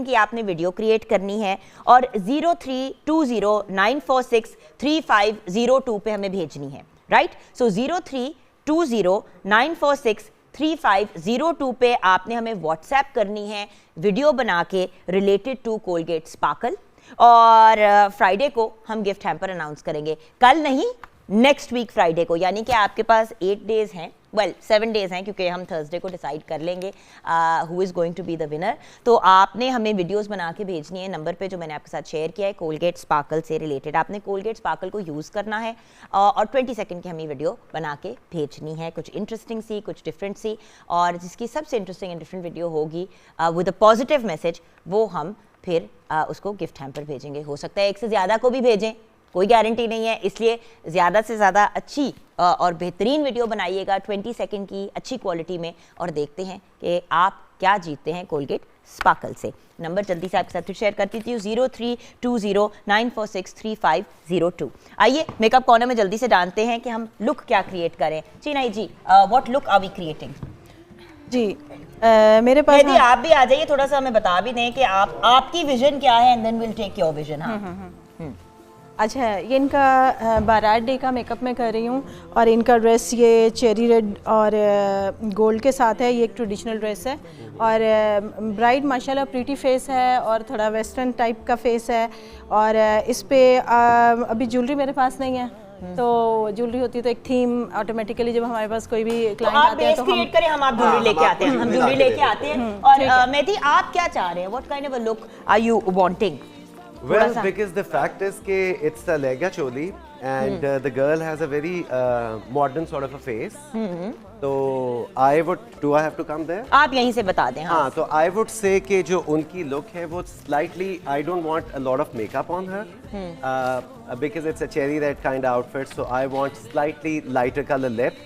की आपने वीडियो क्रिएट करनी है और 0320946350 पे हमें भेजनी है, राइट। सो 0320946350 पे आपने हमें व्हाट्सएप करनी है वीडियो बना के रिलेटेड टू कोलगेट स्पार्कल। और फ्राइडे को हम गिफ्ट हैम्पर अनाउंस करेंगे, कल नहीं, नेक्स्ट वीक फ्राइडे को, यानी कि आपके पास 8 डेज हैं वेल 7 डेज हैं क्योंकि हम थर्सडे को डिसाइड कर लेंगे who is going to be the winner. तो आपने हमें वीडियोस बना के भेजनी है नंबर पे जो मैंने आपके साथ शेयर किया है कोलगेट स्पार्कल से रिलेटेड। आपने कोलगेट स्पार्कल को यूज़ करना है और 20 सेकंड की हमें वीडियो बना के भेजनी है, कुछ इंटरेस्टिंग सी, कुछ डिफरेंट सी, और जिसकी सबसे इंटरेस्टिंग एंड डिफरेंट वीडियो होगी विद अ पॉजिटिव मैसेज, वो हम फिर उसको गिफ्ट हैम्पर भेजेंगे। हो सकता है एक से ज़्यादा को भी भेजें, कोई गारंटी नहीं है, इसलिए ज़्यादा से ज़्यादा अच्छी और बेहतरीन वीडियो बनाइएगा 20 सेकंड की अच्छी क्वालिटी में, और देखते हैं कि आप क्या जीतते हैं कोलगेट स्पार्कल से। नंबर जल्दी से आपके साथ फिर शेयर करती थी 032094633502। आइए मेकअप कॉर्नर में जल्दी से जानते हैं कि हम लुक क्या क्रिएट करें। Chinai ji, what look are we creating? जी मेरे पास यदि आप भी आ जाइए, थोड़ा सा हमें बता भी दें कि आपकी विजन क्या है, and then will take your vision. हाँ अच्छा, ये इनका बारात डे का मेकअप मैं कर रही हूँ, और इनका ड्रेस ये चेरी रेड और गोल्ड के साथ है। ये एक ट्रेडिशनल ड्रेस है, और ब्राइड माशाल्लाह प्रीटी फेस है और थोड़ा वेस्टर्न टाइप का फेस है, और इस पे अभी ज्वेलरी मेरे पास नहीं है, तो ज्वेलरी होती है तो एक थीम ऑटोमेटिकली जब हमारे पास कोई भी क्लाइंट आते हैं तो क्रिएट करें, हम आप ज्वेलरी लेके आते हैं, हम ज्वेलरी लेके आते हैं। और मेहदी आप क्या चाह रहे हैं? What kind of a look are you wanting? Well, because the fact is कि it's a lega choli and the girl has a very modern sort of a face. तो I have to come there? आप यहीं से बता दें। हाँ, तो I would say कि जो उनकी look है वो slightly, I don't want a lot of makeup on her because it's a cherry red kind of outfit, so I want slightly lighter color lip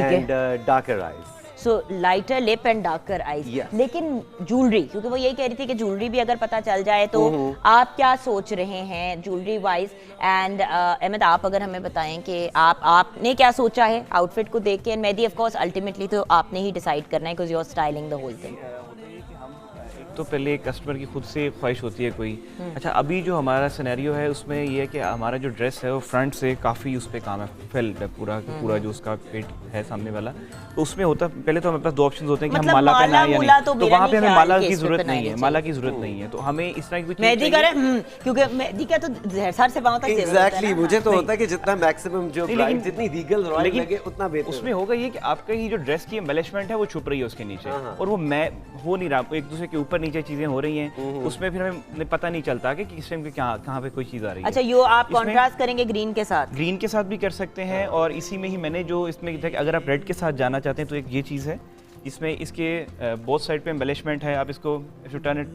and darker eyes. So lighter lip and darker eyes. लेकिन ज्वेलरी, क्योंकि वो यही कह रही थी कि ज्वेलरी भी अगर पता चल जाए तो आप क्या सोच रहे हैं ज्वेलरी वाइज? एंड अहमद, आप अगर हमें बताएं कि आपने क्या सोचा है आउटफिट को देख के। And Mehdi of course ultimately तो आपने ही डिसाइड करना है because you are styling the whole thing. तो पहले कस्टमर की खुद से ख्वाहिश होती है कोई। अच्छा, अभी जो हमारा सिनेरियो है उसमें ये है कि हमारा जो ड्रेस है वो फ्रंट से काफ़ी उस पर काम है, फिल्ड है पूरा जो उसका पेट है सामने वाला, तो उसमें होता पहले तो हमारे पास 2 ऑप्शंस होते हैं कि हम माला पहना है या नहीं, तो वहाँ पे हमें माला की जरूरत नहीं है, माला की जरूरत नहीं है, तो हमें इस तरह की कुछ मेहंदी करें क्योंकि मेहंदी का तो सर से पांव तक एग्जैक्टली मुझे तो होता है कि जितना मैक्सिमम जो ब्राइड जितनी रीगल रॉयल लगे उतना बेहतर। उसमें होगा ये कि आपका ये जो ड्रेस की एम्बेलिशमेंट है वो छुप रही है उसके नीचे, और वो मैं हो नहीं रहा, एक दूसरे के ऊपर नीचे चीजें हो रही हैं, उसमें फिर हमें पता नहीं चलता कि किस टाइम पे कहाँ पे कोई चीज आ रही है। अच्छा, यो आप कॉन्ट्रास्ट करेंगे ग्रीन के साथ? ग्रीन के साथ भी कर सकते हैं, और इसी में ही मैंने जो इसमें अगर आप रेड के साथ जाना चाहते हैं तो एक ये चीज़ है, इसमें इसके बोथ साइड पे एम्बेलिशमेंट है। आप इसको टर्न इट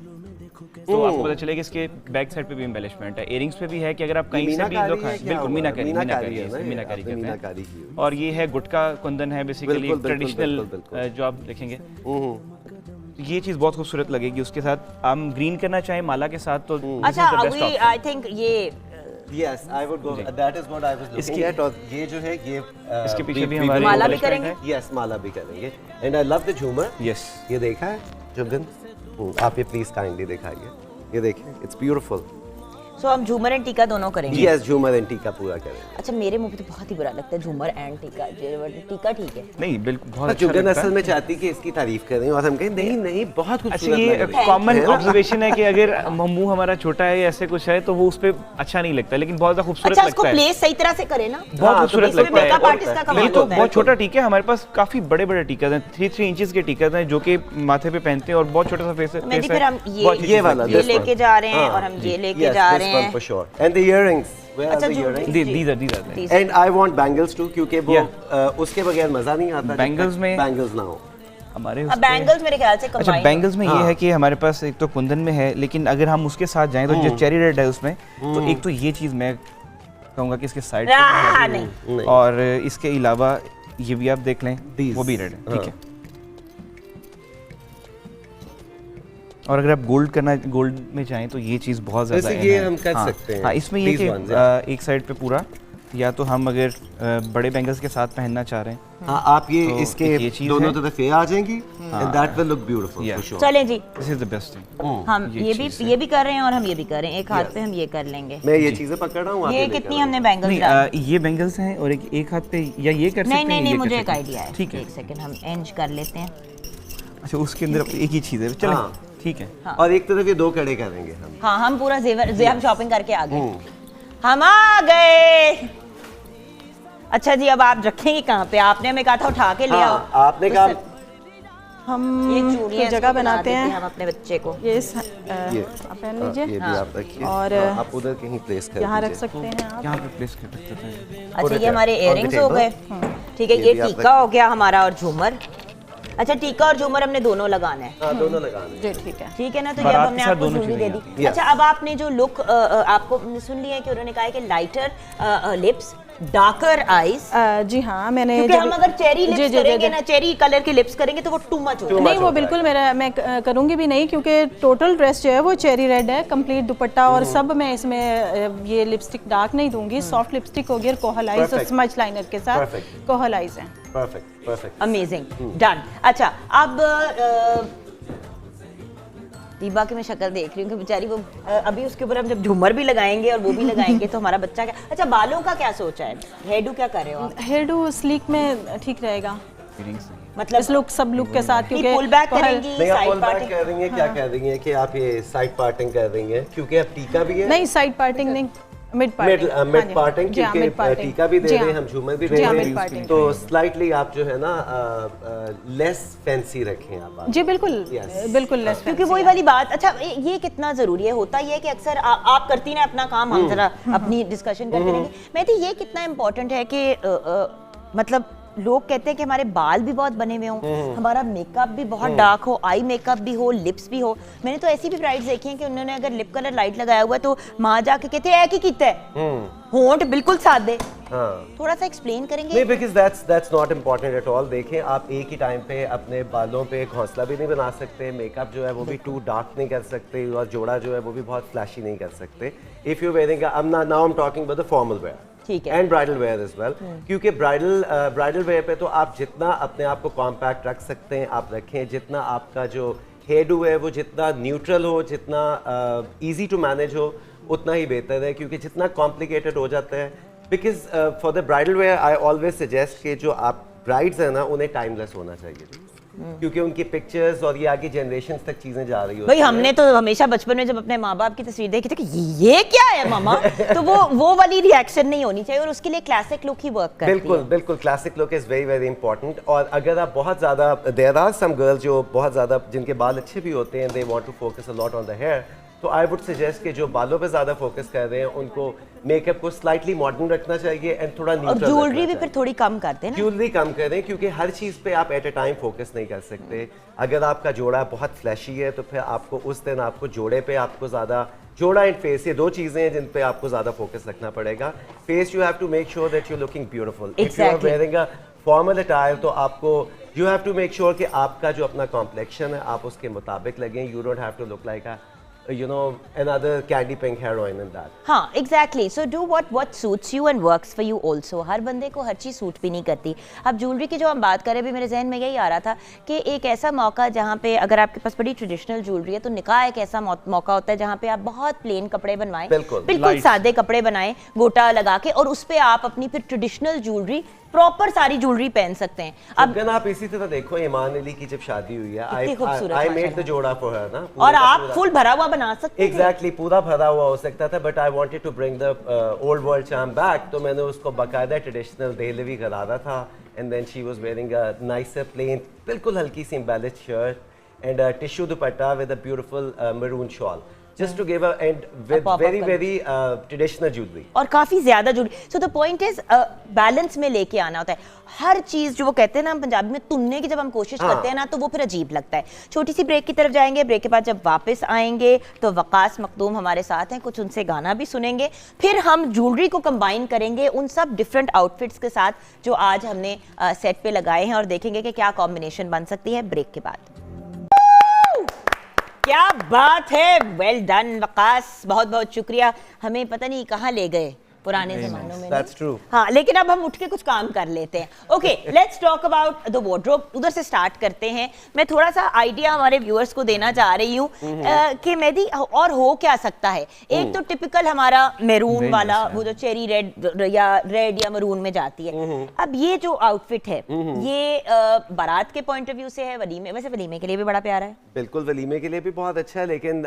तो आपको पता चलेगा इसके बैक साइड पे भी एम्बेलिशमेंट है, इयरिंग्स पे भी है कि अगर आप कहीं से भी लो खाएं, बिल्कुल मीनाकारी कहते हैं। और ये है गुटका कुंदन है, बेसिकली ट्रेडिशनल जो आप देखेंगे, ये चीज बहुत खूबसूरत लगेगी उसके साथ। हम ग्रीन करना चाहें माला के साथ तो अच्छा, आई थिंक ये Yes, I would go. That is what I was looking at. और ये जो है ये इसके पीछे भी हमारे माला भी करेंगे। Yes, माला भी करेंगे। And I love the झूमर। Yes, ये देखा है जुबदिन? आप ये प्लीज काइंडली दिखाइए। ये देखिए, it's beautiful। सो हम झूमर एंड टीका दोनों करेंगे? Yes, झूमर एंड टीका पूरा करेंगे। अच्छा, मेरे मुंह पे तो बहुत ही बुरा लगता है झूमर एंड टीका। टीका ठीक है? नहीं बिल्कुल बहुत अच्छा जुबदिन लगता है। असल में चाहती कि इसकी तारीफ करें और हम कहें नहीं बहुत खूबसूरत अच्छा, ये कॉमन ऑब्जर्वेशन है कि अगर मुंह हमारा छोटा है या ऐसे कुछ है तो वो उस पे अच्छा नहीं लगता, लेकिन बहुत ज्यादा खूबसूरत अच्छा, लगता उसको है। प्लेस सही तरह से करे ना, बहुत खूबसूरत लगता है। मेकअप आर्टिस्ट का कमाल ये तो होता है। बहुत छोटा टीका है, हमारे पास काफी बड़े टीका हैं, 3 इंचेस के टीका हैं जो कि माथे पे पहनते हैं, और बहुत छोटा सा फेस है। मेहदी, फिर हम ये वाला ये लेके जा रहे हैं और हम ये लेके जा रहे हैं। for sure. And the earrings. Where are अच्छा, the earrings? these are And I want bangles too, क्योंकि वो उसके बगैर मजा नहीं आता। Bangles में bangles ना हो हमारे। अब बैंगल्स मेरे ख्याल से अच्छा, कंबाइन। बैंगल्स में ये है कि हमारे पास एक तो कुंदन में है, लेकिन अगर हम उसके साथ जाएं तो जो चेरी रेड है उसमें, तो एक तो ये चीज मैं कहूँगा कि इसके साइड नहीं, और इसके अलावा ये भी आप देख लें, वो भी रेड है, ठीक है। और अगर आप गोल्ड में चाहें तो ये चीज बहुत ज्यादा है। ये हम कर सकते हैं। हाँ, इसमें ये कि एक साइड पे पूरा, या तो हम अगर बड़े बैंगल्स के साथ पहनना चाह रहे हैं, हाँ, आप ये तो इसके दोनों तरफ ये आ जाएंगी, and that will look beautiful for sure। चलें जी, this is the best thing. हम ये भी कर रहे हैं और हम ये भी कर रहे हैं, एक हाथ पे हम ये कर लेंगे। मैं ये चीजें पकड़ रहा हूँ। ये कितनी हमने बैंगल्स डाली? ये बैंगल्स हैं और एक हाथ पे, या ये कर सकते हैं। नहीं, मुझे एक आइडिया है। ठीक है, एक सेकंड हम एंज कर लेते हैं। अच्छा, उसके अंदर एक ही चीज है, चलें ठीक है। और एक तरफ ये 2 कड़े करेंगे हम। हाँ, हम पूरा जेवर हम शॉपिंग करके आ गए, हम आ गए। अच्छा जी, अब आप रखेंगे कहाँ पे? आपने हमें कहा था उठा के ले आओ। हाँ, आपने तो कहा सर, हम ये चूड़ियाँ जगह इसको बनाते बना देते हैं हम अपने बच्चे को। ये ये आप पहन ये लीजिए भी आप रखिए और आप उधर कहीं प्लेस कर यहाँ रख दीजिए। सकते हैं आप। यहाँ पे प्लेस कर सकते हैं। अच्छा, ये हमारे on the इयररिंग्स हो table। गए। ठीक है, ये ये भी आप टीका रख- हो गया हमारा और झूमर। अच्छा, टीका और झूमर हमने दोनों लगाना है। हाँ, दोनों लगाने जी ठीक है। ठीक है ना, तो ये अब बारात हमने के साथ आपको दोनों ज्वेलरी दे चीज़ें दी। Yes। अच्छा, अब आपने जो लुक आपको सुन लिया है कि उन्होंने कहा है कि लाइटर लिप्स, डार्कर आईज। जी हाँ, मैंने क्योंकि हम अगर चेरी लिप्स जी, करेंगे ना, चेरी कलर के लिप्स करेंगे तो वो टू मच हो नहीं, वो बिल्कुल मैं करूँगी भी नहीं, क्योंकि टोटल ड्रेस जो है वो चेरी रेड है, कंप्लीट दुपट्टा और सब। मैं इसमें ये लिपस्टिक डार्क नहीं दूंगी, सॉफ्ट लिपस्टिक होगी और कोहल आइज और Perfect। स्मच लाइनर के साथ Perfect। कोहल आइज हैं। Perfect perfect. Amazing, done. अच्छा, अब दीबा की मैं शक्ल देख रही हूँ कि बेचारी वो अभी उसके ऊपर हम जब झूमर भी लगाएंगे और वो भी लगाएंगे तो हमारा बच्चा क्या। अच्छा, बालों का क्या सोचा है? हेयर डू क्या कर रहे हो आप? हेयर डू स्लीक में ठीक रहेगा, मतलब इस लुक सब लुक के साथ, क्योंकि पुल बैक कोहल- करेंगी, नहीं, आप साइड ऑल बैक पार्टिंग? कर रही हैं, क्या कह रही हैं कि आप ये साइड पार्टिंग कर रही हैं क्योंकि अब टीका भी है। नहीं, साइड पार्टिंग नहीं, मिड पार्टिंग। मिड पार्टिंग, क्योंकि टीका भी दे रहे हैं, हम झूमर भी दे जी हाँ, रहे mid हैं, parting। तो स्लाइटली आप जो है ना लेस फैंसी रखें आप। जी बिल्कुल, Yes। बिल्कुल लेस क्योंकि वही वाली बात। अच्छा, ये कितना जरूरी है? होता ये है कि अक्सर आप करती ना अपना काम, हम जरा अपनी डिस्कशन करते रहेंगे। मैं तो ये कितना इम्पोर्टेंट है कि मतलब लोग कहते हैं कि हमारे बाल भी बहुत बने हुए हों, हमारा मेकअप भी बहुत डार्क हो, आई मेकअप भी हो, लिप्स भी हो। मैंने तो ऐसी भी ब्राइड्स देखी हैं कि उन्होंने अगर लिप कलर लाइट लगाया हुआ है तो माँ जाके कहते हैं कि कितना है, होंठ बिल्कुल सादे। हाँ, थोड़ा सा एक्सप्लेन करेंगे? नहीं, because that's not important at all. देखें, आप एक ही टाइम पे अपने बालों पे एक हौसला भी नहीं बना सकते, मेकअप जो है वो भी टू डार्क नहीं कर सकते, और जोड़ा जो है वो भी बहुत फ्लैशी नहीं कर सकते। If you wearing, now I am talking about the formal wear, ठीक है, and bridal wear as well, क्योंकि ब्राइडल वेयर पे तो आप जितना अपने आप को कॉम्पैक्ट रख सकते हैं आप रखें, जितना आपका जो हेयर डू है वो जितना न्यूट्रल हो, जितना इजी टू मैनेज हो, उतना ही बेहतर है। क्योंकि जितना कॉम्प्लिकेटेड हो जाता है, because for the bridal wear I always suggest कि जो आप ब्राइड्स हैं ना, उन्हें टाइमलेस होना चाहिए, क्योंकि उनकी पिक्चर्स और ये आगे जनरेशन तक चीजें जा रही होती भाई हमने तो हमेशा बचपन में जब अपने माँ बाप की तस्वीर देखी थी कि ये क्या है मामा, तो वो वाली रिएक्शन नहीं होनी चाहिए, और उसके लिए क्लासिक लुक ही वर्क करती है। बिल्कुल बिल्कुल, classic look is very very important. और अगर आप बहुत ज़्यादा, देयर आर सम गर्ल्स जो बहुत ज़्यादा, जिनके बाल अच्छे भी होते हैं, they want to focus a lot on the hair, तो आई वुड सजेस्ट कि जो बालों पे ज़्यादा फोकस कर रहे हैं उनको मेकअप को स्लाइटली मॉडर्न रखना चाहिए एंड थोड़ा और न्यूट्रल ज्वेलरी भी फिर थोड़ी कम करते हैं ना। ज्वेलरी कम करें, क्योंकि हर चीज़ पे आप एट अ टाइम फोकस नहीं कर सकते। अगर आपका जोड़ा बहुत फ्लैशी है तो फिर आपको उस दिन आपको जोड़े पे आपको ज़्यादा, जोड़ा एंड फेस, ये दो चीज़ें हैं जिन पे आपको ज़्यादा फोकस रखना पड़ेगा। Face, you have to make sure that you looking beautiful. If you are wearing a formal attire, तो आपको you have to make sure कि आपका जो अपना कॉम्प्लेक्शन है आप उसके मुताबिक लगें। You don't have to look like a another candy pink heroine in that. हाँ, exactly. So do what suits you and works for you also. हर बंदे को हर चीज़ सूट भी नहीं करती। अब ज्वेलरी की जो हम बात करें, भी मेरे जहन में यही आ रहा था कि एक ऐसा मौका जहाँ पे अगर आपके पास बड़ी ट्रेडिशनल ज्वेलरी है, तो निकाह एक ऐसा मौका होता है जहाँ पे आप बहुत प्लेन कपड़े बनवाएं, बिल्कुल सादे कपड़े बनाएं गोटा लगा के, और उस पर आप अपनी फिर ट्रेडिशनल ज्वेलरी, प्रॉपर सारी ज्वेलरी पहन सकते हैं। अब आप इसी तरह देखो, ईमान अली की जब शादी हुई है, आई मेड द जोड़ा फॉर हर ना, और आप फुल भरा हुआ बना सकते हैं। एग्जैक्टली, पूरा भरा हुआ हो सकता था, but I wanted to bring the old world charm back, तो मैंने उसको बाकायदा ट्रेडिशनल देहलवी करारा था। And then she was wearing a nicer plain, बिल्कुल हल्की सी embellished shirt and tissue dupatta with a beautiful maroon shawl, just to give a, and with very traditional jewelry, और काफी ज्यादा jewellery. So the point is balance में लेके आना होता है हर चीज। जो वो कहते हैं ना पंजाबी में तुन्ने की, जब हम कोशिश करते हैं ना तो वो फिर अजीब लगता है। छोटी सी ब्रेक की तरफ जाएंगे, ब्रेक के बाद जब वापस आएंगे तो वकास मखदूम हमारे साथ हैं, कुछ उनसे गाना भी सुनेंगे, फिर हम ज्वेलरी को कंबाइन करेंगे उन सब डिफरेंट आउटफिट्स के साथ जो आज हमने सेट पे लगाए हैं, और देखेंगे कि क्या कॉम्बिनेशन बन सकती है ब्रेक के बाद। क्या बात है, वेल डन वकास, बहुत बहुत शुक्रिया। हमें पता नहीं कहाँ ले गए पुराने जमानों में। That's true. हाँ, लेकिन अब हम उठ के कुछ काम कर लेते हैं। Okay, let's talk about the wardrobe. उधर से स्टार्ट करते हैं। मैं थोड़ा सा आइडिया हमारे व्यूअर्स को देना चाह रही हूँ कि मेहदी और हो क्या सकता है। एक तो टिपिकल हमारा मैरून वाला, वो जो चेरी रेड या मरून में जाती है। अब ये जो आउटफिट है, ये बारात के पॉइंट ऑफ व्यू से है, वलीमे, वैसे वलीमे के लिए भी बड़ा प्यारा है। बिल्कुल, वलीमे के लिए भी बहुत अच्छा है, लेकिन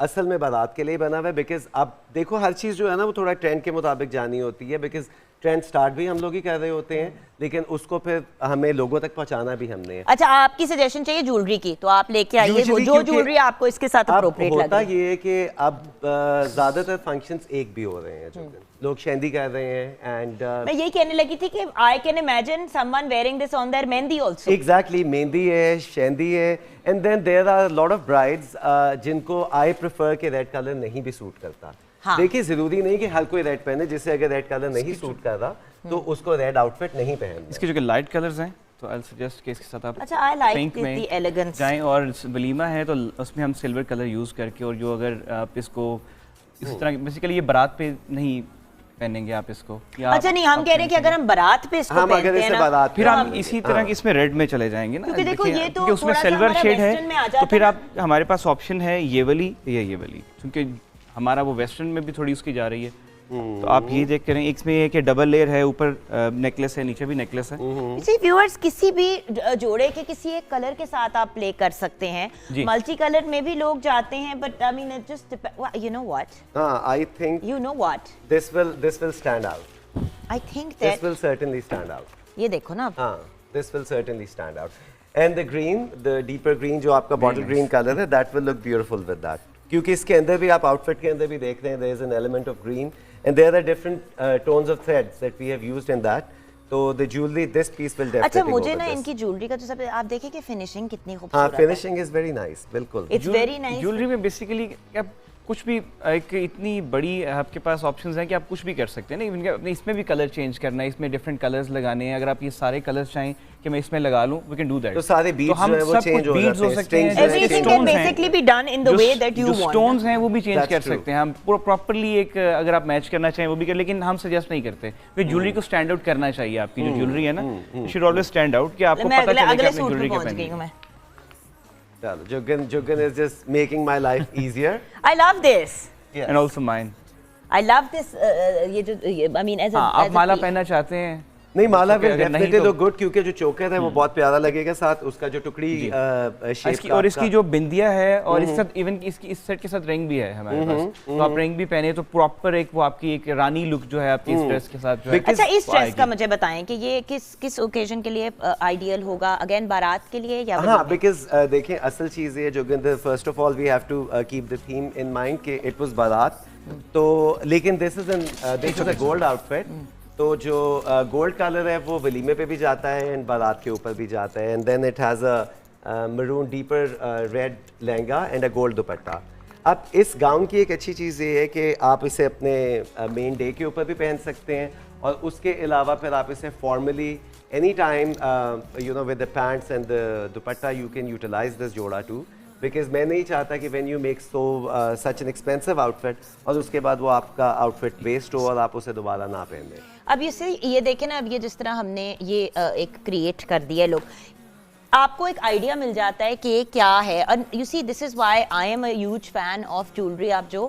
असल में बारात के लिए बना हुआ है। बिकॉज अब देखो, हर चीज़ जो है ना वो थोड़ा ट्रेंड के मुताबिक जानी होती है, बिकॉज ट्रेंड स्टार्ट भी हम लोग ही कर रहे होते हैं, लेकिन उसको फिर हमें लोगों तक पहुंचाना भी हमने है। अच्छा, आपकी सजेशन चाहिए ज्वेलरी की, तो आप लेके आइए वो Usually जो क्योंकि ज्वेलरी आपको इसके साथ अब अप्रोप्रिएट होता लगे। ये है कि अब ज्यादातर फंक्शंस एक भी हो रहे हैं, जो लोग शेंदी कर रहे हैं एंड मैं यही कहने लगी थी कि I can imagine someone wearing this on their mehndi also. Exactly, mehndi है, शेंदी है, and then there are lot of brides जिनको आई प्रेफर के रेड कलर नहीं भी सूट करता। हाँ। देखिए जरूरी नहीं कि हर कोई रेड पहने, जिससे अगर रेड कलर नहीं सूट कर रहा तो उसको रेड आउटफिट नहीं पहनना। इसके जो कि लाइट कलर्स हैं तो आई सजेस्ट कि इसके साथ आप अच्छा, आई लाइक पिंक द में एलिगेंस। जाएं, और वलीमा है तो उसमें हम सिल्वर कलर यूज़ करके, और जो अगर आप इसको इस तरह बेसिकली ये बारात पे नहीं पहनेंगे आप इसको, या अच्छा नहीं, हम कह रहे हैं कि अगर हम बारात पे इसको हम अगर पहनते हैं इसे ना, बारात फिर पे हम इसी तरह के इसमें रेड में चले जाएंगे ना, क्योंकि देखो देखिए, ये तो क्योंकि उसमें थोड़ा सा सिल्वर हमारा शेड वेस्टर्न में आ है, जाता तो फिर है आप हमारे पास ऑप्शन है ये वाली या ये वाली, क्योंकि हमारा वो वेस्टर्न में भी थोड़ी उसकी जा रही है। तो आप ये देख करें, इसमें ये कि डबल लेयर है, ऊपर नेकलेस है, नीचे भी नेकलेस है। इसी व्यूअर्स किसी भी जोड़े के किसी एक कलर के साथ आप प्ले कर सकते हैं। जी। मल्टी कलर में भी लोग जाते हैं, but I mean it just you know what, हाँ, I think you know what, this will stand out. I think This that will certainly stand out. ये देखो ना, हाँ, this will certainly stand out. And the green, the deeper green जो आपका bottle green color है, that will look beautiful with that. क्योंकि इसके अंदर भी आप आउटफिट के अंदर भी देख रहे हैं, there is an element of green and there are different tones of threads that we have used in that. तो the jewelry, this piece will definitely अच्छा go मुझे with ना this. इनकी ज्वेलरी का जो सब आप देखें कि फिनिशिंग कितनी हाँ, खूबसूरत है। finishing is very nice, बिल्कुल। It's very nice. ज्वेलरी में बेसिकली आप कुछ भी एक इतनी बड़ी आपके पास ऑप्शंस हैं कि आप कुछ भी कर सकते हैं ना, इवन अपने इसमें भी कलर चेंज करना है, इसमें डिफरेंट कलर्स लगाने हैं, अगर आप ये सारे कलर्स चाहें कि मैं इसमें लगा लूं, वी कैन डू दैट। तो सारे beads जो है वो change हो बीड्स जाते हो हैं, सकते हैं, strings जो है Everything change can हो जाते हैं। basically be done in the way that you want. Stones हैं वो भी चेंज That's कर true. सकते हैं हम, पूरा प्रॉपर्ली एक अगर आप मैच करना चाहें वो भी कर, लेकिन हम सजेस्ट नहीं करते क्योंकि ज्वेलरी को स्टैंड आउट करना चाहिए। आपकी जो ज्वेलरी है ना, शुड ऑलवेज स्टैंड आउट, कि आपको मैं पता चले कि अगले आपने सूट ज्वेलरी पे क्या पहुंच पहनी गई हूं है। मैं। चलो, Jugan is just making my life easier. I love this, Yes. And also mine. I love this. ये जो आई मीन एज हाँ, आप माला पहनना चाहते हैं नहीं, माला Okay, will अगर नहीं definitely तो- look good क्योंकि जो चोकर है वो बहुत प्यारा लगेगा, साथ उसका जो टुकड़ी शेप इसकी, और इसकी जो बिंदिया है, और इस साथ इवन इसकी इस सेट के साथ रिंग भी है हमारे पास, तो आप रिंग भी पहने तो प्रॉपर एक वो आपकी एक रानी लुक जो है आपकी इस ड्रेस के साथ जो है। अच्छा, इस वो ड्रेस आएगी। का मुझे बताएं कि ये किस ओकेजन के लिए आइडियल होगा, अगेन बारात के लिए या हाँ, बिकॉज देखें असल चीज़ ये Joginder, first of all we have to keep the theme in mind कि इट वाज बारात, तो लेकिन this is a gold outfit, तो जो गोल्ड कलर है वो वलीमे पे भी जाता है एंड बारात के ऊपर भी जाता है, and then it has a maroon deeper red lehenga and a gold dupatta. अब इस गाउन की एक अच्छी चीज़ ये है कि आप इसे अपने मेन डे के ऊपर भी पहन सकते हैं, और उसके अलावा फिर आप इसे formally any time you know with the pants and the dupatta you can utilise this jora too, because मैं नहीं चाहता कि when you make such an expensive outfit और उसके बाद वो आपका आउटफिट वेस्ट हो और आप उसे दोबारा ना पहने। अब ये देखें ना, अब ये जिस तरह हमने ये एक क्रिएट कर दिया, लोग आपको एक आइडिया मिल जाता है कि ये क्या है। और you see this is why I am a huge fan of jewellery. आप जो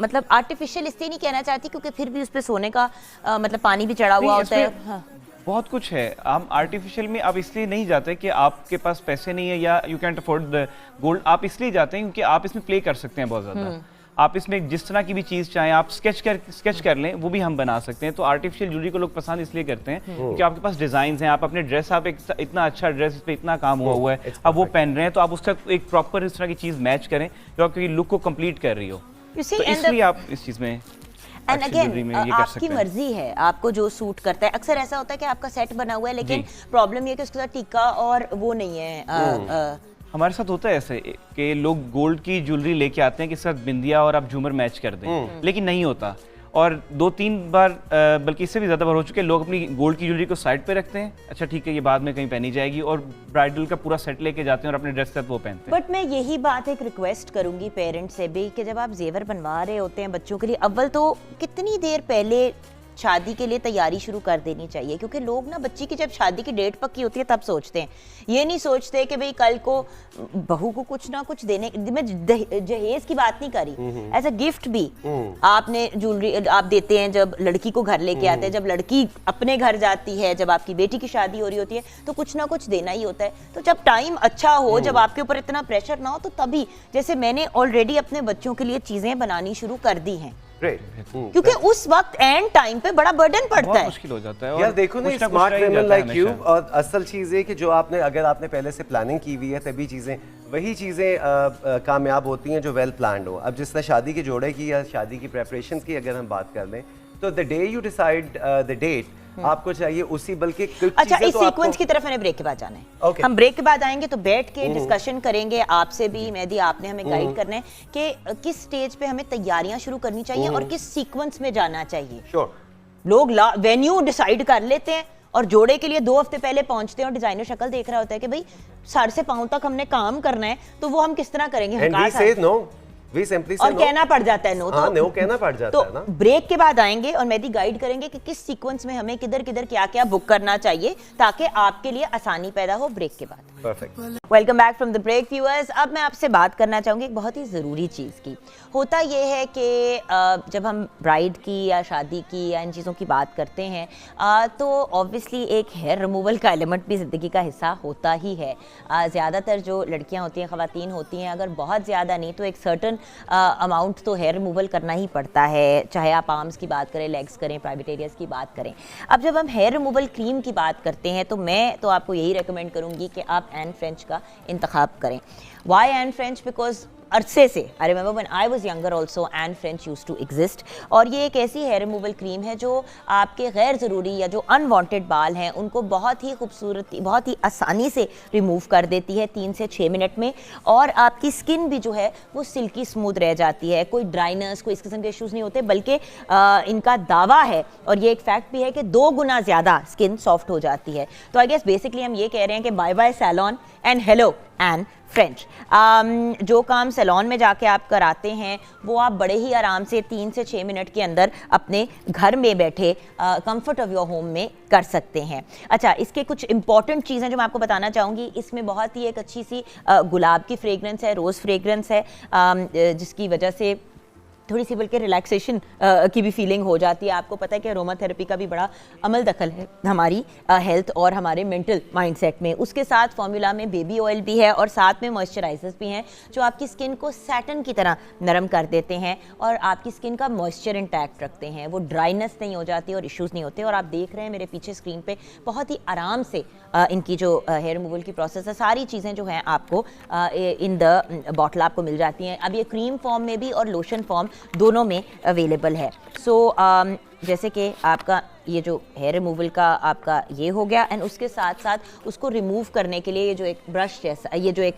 मतलब आर्टिफिशियल इसलिए नहीं कहना चाहती क्योंकि फिर भी उस पे सोने का मतलब पानी भी चढ़ा हुआ नहीं, होता है। इसमें हाँ। बहुत कुछ है। हम आर्टिफिशियल में आप इसलिए नहीं जाते कि आपके पास पैसे नहीं है या you can't afford the gold, आप इसलिए जाते हैं क्योंकि आप इसमें प्ले कर सकते हैं बहुत ज़्यादा। आप इसमें जिस तरह की भी चीज़ चाहें आप स्केच कर लें, वो भी हम बना सकते हैं। तो आर्टिफिशियल ज्वेलरी को लोग पसंद इसलिए करते हैं क्योंकि आपके पास डिज़ाइंस हैं, आप अपने ड्रेस, आप एक इतना अच्छा ड्रेस, इस पर इतना काम हुआ है, आप वो पहन रहे हैं, तो आप उसका एक प्रॉपर इस तरह की चीज़ मैच करें जो आपकी लुक को कंप्लीट कर रही हो। You see, तो and इसलिए आप इस चीज़ में एंड अच्छी ज्वेलरी अगेन में ये कर आपकी सकते हैं। मर्जी है, आपको जो सूट करता है। अक्सर ऐसा होता है कि आपका सेट बना हुआ है लेकिन प्रॉब्लम ये है कि उसके साथ टीका और वो नहीं है। हमारे साथ होता है ऐसे कि लोग गोल्ड की ज्वेलरी लेके आते हैं कि साथ बिंदिया और आप झूमर मैच कर दें, लेकिन नहीं होता। और 2-3 बार बल्कि इससे भी ज़्यादा बार हो चुके हैं, लोग अपनी गोल्ड की ज्वेलरी को साइड पे रखते हैं, अच्छा ठीक है ये बाद में कहीं पहनी जाएगी, और ब्राइडल का पूरा सेट लेके जाते हैं और अपने ड्रेस के साथ वो पहनते हैं। बट मैं यही बात एक रिक्वेस्ट करूंगी पेरेंट्स से भी कि जब आप जेवर बनवा रहे होते हैं बच्चों के लिए, अव्वल तो कितनी देर पहले शादी के लिए तैयारी शुरू कर देनी चाहिए, क्योंकि लोग ना बच्ची की जब शादी की डेट पक्की होती है तब सोचते हैं, ये नहीं सोचते कि भाई कल को बहू को कुछ ना कुछ देने। मैं जहेज की बात नहीं करी, एज अ गिफ्ट भी आपने ज्वेलरी आप देते हैं जब लड़की को घर लेके आते हैं, जब लड़की अपने घर जाती है, जब आपकी बेटी की शादी हो रही होती है, तो कुछ ना कुछ देना ही होता है। तो जब टाइम अच्छा हो, जब आपके ऊपर इतना प्रेशर ना हो, तो तभी, जैसे मैंने ऑलरेडी अपने बच्चों के लिए चीज़ें बनानी शुरू कर दी हैं, ग्रेट। क्योंकि उस वक्त एंड टाइम पे बड़ा बर्डन पड़ता बहुत है। मुश्किल हो जाता है। यार देखो ना, कुछ कुछ स्मार्ट रह ही वुमेन जाता है लाइक यू, हमेशा। और असल चीज़ है कि जो आपने, अगर आपने पहले से प्लानिंग की हुई है तभी चीज़ें, वही चीज़ें कामयाब होती हैं जो वेल प्लान्ड हो। अब जिस तरह शादी के जोड़े की या शादी की प्रेपरेशन की अगर हम बात कर लें, तो the day you decide the date, आपको चाहिए उसी, बल्कि कुछ अच्छा, चीज़ें इस तो सीक्वेंस आपको- की तरफ हमें ब्रेक के बाद जाना है। Okay. हम ब्रेक के बाद आएंगे तो बैठ के डिस्कशन करेंगे आपसे भी, मेहदी आपने हमें गाइड करना है कि किस स्टेज पे हमें तैयारियां शुरू करनी चाहिए और किस सीक्वेंस में जाना चाहिए। श्योर। लोग वेन्यू डिसाइड कर लेते हैं और जोड़े के लिए 2 हफ्ते पहले पहुंचते हैं और डिजाइनर शक्ल देख रहा होता है कि भाई सर से पांव तक हमने काम करना है, तो वो हम किस तरह करेंगे। एंड वी से नो, वी सिंपली से और कहना पड़ जाता है नो। हाँ, नो कहना पड़ जाता है ना। तो ब्रेक के बाद आएंगे और मेहदी गाइड करेंगे कि किस सीक्वेंस में हमें किधर किधर क्या क्या बुक करना चाहिए ताकि आपके लिए आसानी पैदा हो ब्रेक के बाद। Perfect. Welcome back from the break viewers. अब मैं आपसे बात करना चाहूँगी एक बहुत ही ज़रूरी चीज़ की। होता ये है कि जब हम ब्राइड की या शादी की या इन चीज़ों की बात करते हैं तो ऑब्वियसली एक हेयर रिमूवल का एलिमेंट भी ज़िंदगी का हिस्सा होता ही है। ज़्यादातर जो लड़कियां होती हैं, ख़वातीन होती हैं, अगर बहुत ज़्यादा नहीं तो एक सर्टन अमाउंट तो हेयर रिमूवल करना ही पड़ता है, चाहे आप आर्म्स की बात करें, लेग्स करें, प्राइवेट एरियाज़ की बात करें। अब जब हम हेयर रिमूवल क्रीम की बात करते हैं तो मैं तो आपको यही रेकमेंड करूँगी कि आप एन फ्रेंच का इंतखाब करें। Y N French? बिकॉज अरसे से, I remember when I was younger also, N French used to exist. और ये एक ऐसी हेयर रिमूवल क्रीम है जो आपके गैर ज़रूरी या जो अनवांटेड बाल हैं उनको बहुत ही खूबसूरती, बहुत ही आसानी से रिमूव कर देती है 3 से 6 मिनट में। और आपकी स्किन भी जो है वो सिल्की स्मूथ रह जाती है, कोई ड्राइनेस, कोई इस किस्म के इश्यूज़ नहीं होते, बल्कि इनका दावा है और ये एक फैक्ट भी है कि 2 गुना ज़्यादा स्किन सॉफ्ट हो जाती है। तो आई गेस बेसिकली हम ये कह रहे हैं कि bye bye salon and hello N French. जो काम सैलॉन में जाके आप कराते हैं वो आप बड़े ही आराम से 3 से 6 मिनट के अंदर अपने घर में बैठे कंफर्ट ऑफ योर होम में कर सकते हैं। अच्छा, इसके कुछ इंपॉर्टेंट चीज़ें जो मैं आपको बताना चाहूँगी, इसमें बहुत ही एक अच्छी सी गुलाब की फ्रेगरेंस है, रोज़ फ्रेगरेंस है, जिसकी वजह से थोड़ी सी बल्कि रिलैक्सेशन की भी फीलिंग हो जाती है। आपको पता है कि अरोमा थेरेपी का भी बड़ा अमल दखल है हमारी हेल्थ और हमारे मेंटल माइंडसेट में। उसके साथ फॉर्मूला में बेबी ऑयल भी है और साथ में मॉइस्चराइजर्स भी हैं जो आपकी स्किन को सैटन की तरह नरम कर देते हैं और आपकी स्किन का मॉइस्चर इंटैक्ट रखते हैं, वो ड्राइनेस नहीं हो जाती और इश्यूज़ नहीं होते। और आप देख रहे हैं मेरे पीछे स्क्रीन पे बहुत ही आराम से इनकी जो हेयर रिमूवल की प्रोसेस है, सारी चीज़ें जो हैं आपको इन द बॉटल आपको मिल जाती हैं। अब ये क्रीम फॉर्म में भी और लोशन फॉर्म दोनों में अवेलेबल है। सो जैसे कि आपका ये जो हेयर रिमूवल का आपका ये हो गया, एंड उसके साथ साथ उसको रिमूव करने के लिए ये जो एक ब्रश जैसा, ये जो एक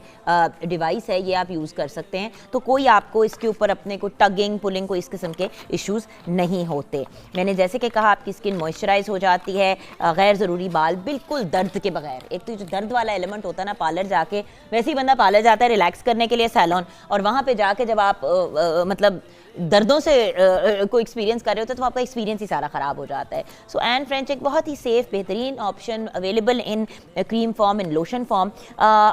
डिवाइस है, ये आप यूज़ कर सकते हैं। तो कोई आपको इसके ऊपर अपने को टगिंग पुलिंग को इस किस्म के इश्यूज़ नहीं होते। मैंने जैसे कि कहा आपकी स्किन मॉइस्चराइज हो जाती है, गैर ज़रूरी बाल बिल्कुल दर्द के बगैर। एक तो जो दर्द वाला एलिमेंट होता है ना, पार्लर जाके, वैसे ही बंदा पार्लर जाता है रिलैक्स करने के लिए सैलून, और वहाँ पर जाके जब आप मतलब दर्दों से कोई एक्सपीरियंस कर रहे होते हैं तो आपका एक्सपीरियंस ही सारा ख़राब हो जाता है। सो एन फ्रेंच एक बहुत ही सेफ बेहतरीन option, available in cream form, in lotion form,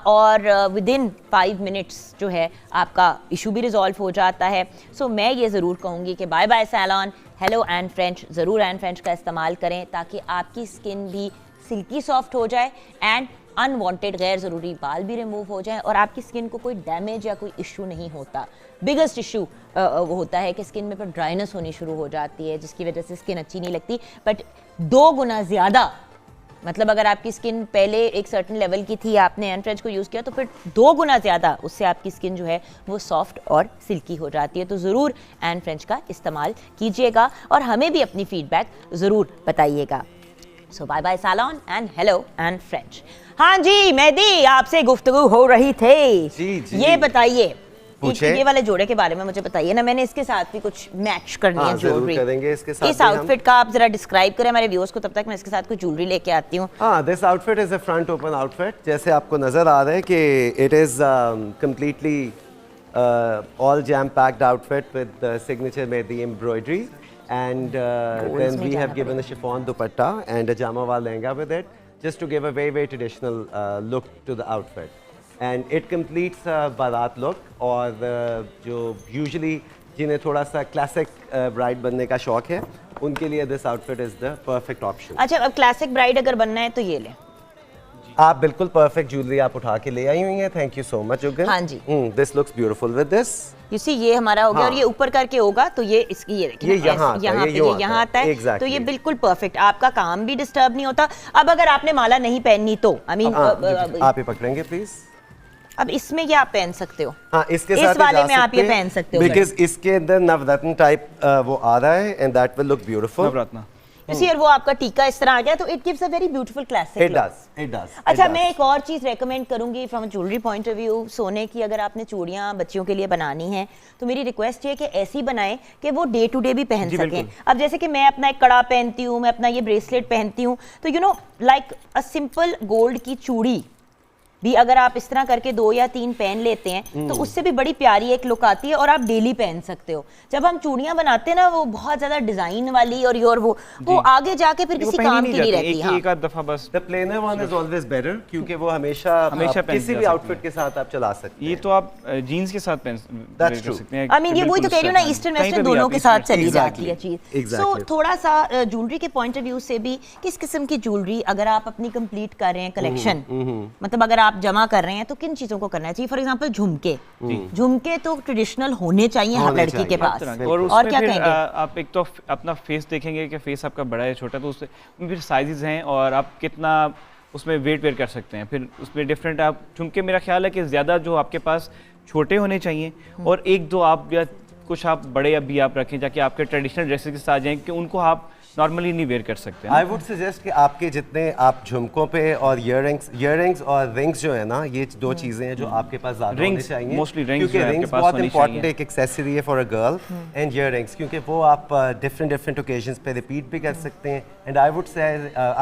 और विद इन 5 मिनट्स जो है आपका इशू भी रिजॉल्व हो जाता है। सो मैं ये ज़रूर कहूँगी कि bye bye salon, hello N French, ज़रूर एन फ्रेंच का इस्तेमाल करें ताकि आपकी स्किन भी सिल्की सॉफ्ट हो जाए एंड अनवांटेड गैर ज़रूरी बाल भी रिमूव हो जाएं और आपकी स्किन को कोई डैमेज या कोई इशू नहीं होता। बिगेस्ट इशू वो होता है कि स्किन में पर ड्राइनेस होनी शुरू हो जाती है जिसकी वजह से स्किन अच्छी नहीं लगती। बट 2 गुना ज़्यादा, मतलब अगर आपकी स्किन पहले एक सर्टेन लेवल की थी, आपने एन फ्रेंच को यूज़ किया तो फिर 2 गुना ज़्यादा उससे आपकी स्किन जो है वो सॉफ्ट और सिल्की हो जाती है। तो ज़रूर एन फ्रेंच का इस्तेमाल कीजिएगा और हमें भी अपनी फीडबैक ज़रूर बताइएगा। So bye bye salon and hello N French. हाँ जी मेहदी, आपसे गुफ्तगू हो रही थी। जी। ये बताइए, पूछे? ये वाले जोड़े के बारे में मुझे बताइए ना, मैंने इसके साथ भी कुछ मैच करनी है ज्वेलरी। करेंगे इसके साथ इस आउटफिट का आप जरा डिस्क्राइब करें हमारे व्यूअर्स को, तब तक मैं इसके साथ कुछ ज्वेलरी लेके आती हूँ। हाँ, this outfit is a front open outfit. जैसे आपको नजर आ रहा है कि it is completely all jam packed outfit with signature mehndi embroidery, and then we have given a chiffon dupatta and a jamawal lehenga with it, just to give a very traditional look to the outfit, and it completes a barat look। और जो usually जिन्हें थोड़ा सा क्लासिक ब्राइड बनने का शौक है उनके लिए this outfit is the perfect option. अच्छा, अब क्लासिक ब्राइड अगर बनना है तो ये ले। आप बिल्कुल परफेक्ट ज्वेलरी आप उठा के ले आई हुई हैं। Thank you so much Yugan. हाँ जी। This looks beautiful with this. You see ये हमारा हो गया। हाँ। और ये ऊपर करके होगा तो ये इसकी ये देखिए ये यहाँ आता है, यहाँ ये पे यूँ ये यहाँ आता आता है। है। तो ये Exactly। बिल्कुल परफेक्ट, आपका काम भी डिस्टर्ब नहीं होता। अब अगर आपने माला नहीं पहननी तो आई मीन आप ये पकड़ेंगे प्लीज। अब इसमें ये आप पहन सकते हो। हाँ, इसके इस साथ वाले में आप ये पहन सकते हो बिकॉज इसके अंदर नवरत्न टाइप वो आ रहा है and that will look beautiful. नवरत्न इसी और वो आपका टीका इस तरह आ गया तो it gives a very beautiful classic it look. Does, it does. अच्छा, मैं एक और चीज रेकमेंड करूंगी from jewellery point of view. सोने की अगर आपने चूड़ियां बच्चियों के लिए बनानी है तो मेरी रिक्वेस्ट है कि ऐसी बनाएं कि वो डे टू डे भी पहन जी, सकें। बिल्कुल। अब जैसे कि मैं अपना एक कड़ा पहनती हूँ, मैं अपना ये ब्रेसलेट पहनती हूँ, तो you know like a simple gold की चूड़ी भी अगर आप इस तरह करके 2 या 3 पहन लेते हैं तो उससे भी बड़ी प्यारी एक लुक आती है और आप डेली पहन सकते हो। जब हम चूड़ियां बनाते हैं ना वो बहुत ज्यादा डिजाइन वाली और ये और वो आगे जाके फिर वो किसी पहनी काम नहीं की नहीं जाती, रहती। एक हाँ। ही एक आध दफा बस। The planar one is always better क्योंकि वो हमेशा पहन किसी जा भी सकते आउटफिट के साथ आप चला सकते हैं। ये तो आप जीन्स के साथ पहन That's कर true। सकते हैं। आई मीन ये वही तो कह रही हूँ ना, ईस्टर्न वेस्टर्न दोनों के साथ चली जाती है चीज। Exactly। सो थोड़ा सा ज्वेलरी के पॉइंट ऑफ व्यू से भी किस किस्म की ज्वेलरी अगर आप अपनी कंप्लीट कर रहे हैं कलेक्शन, मतलब अगर आप जमा कर रहे हैं तो किन चीजों को करना चाहिए। फॉर एग्जांपल झुमके, झुमके तो ट्रेडिशनल होने चाहिए हर होने लड़की के चाहिए। पास। और और उसमें क्या फिर कहेंगे? आप एक तो अपना फेस देखेंगे कि फेस आपका बड़ा है छोटा, तो उससे फिर साइजेस हैं और आप कितना उसमें वेट वेयर कर सकते हैं। फिर उसमें डिफरेंट आप झुमके, मेरा ख्याल है कि ज़्यादा जो आपके पास छोटे होने चाहिए और एक दो आप या कुछ आप बड़े अभी आप रखें जाके आपके ट्रेडिशनल ड्रेसेस के साथ जाएं कि उनको आप नॉर्मली नहीं वेयर कर सकते हैं। आई वुड सजेस्ट कि आपके जितने आप झुमकों पे और इयररिंग्स और रिंग्स जो है ना, ये 2 चीजें हैं जो आपके पास ज्यादा होने Rings, चाहिए। mostly rings क्योंकि जो है आपके रिंग्स पास बहुत होनी इंपॉर्टेंट चाहिए। एक एक्सेसरी है for a girl and earrings क्योंकि वो आप डिफरेंट ओकेजन्स पे रिपीट भी कर सकते हैं। एंड आई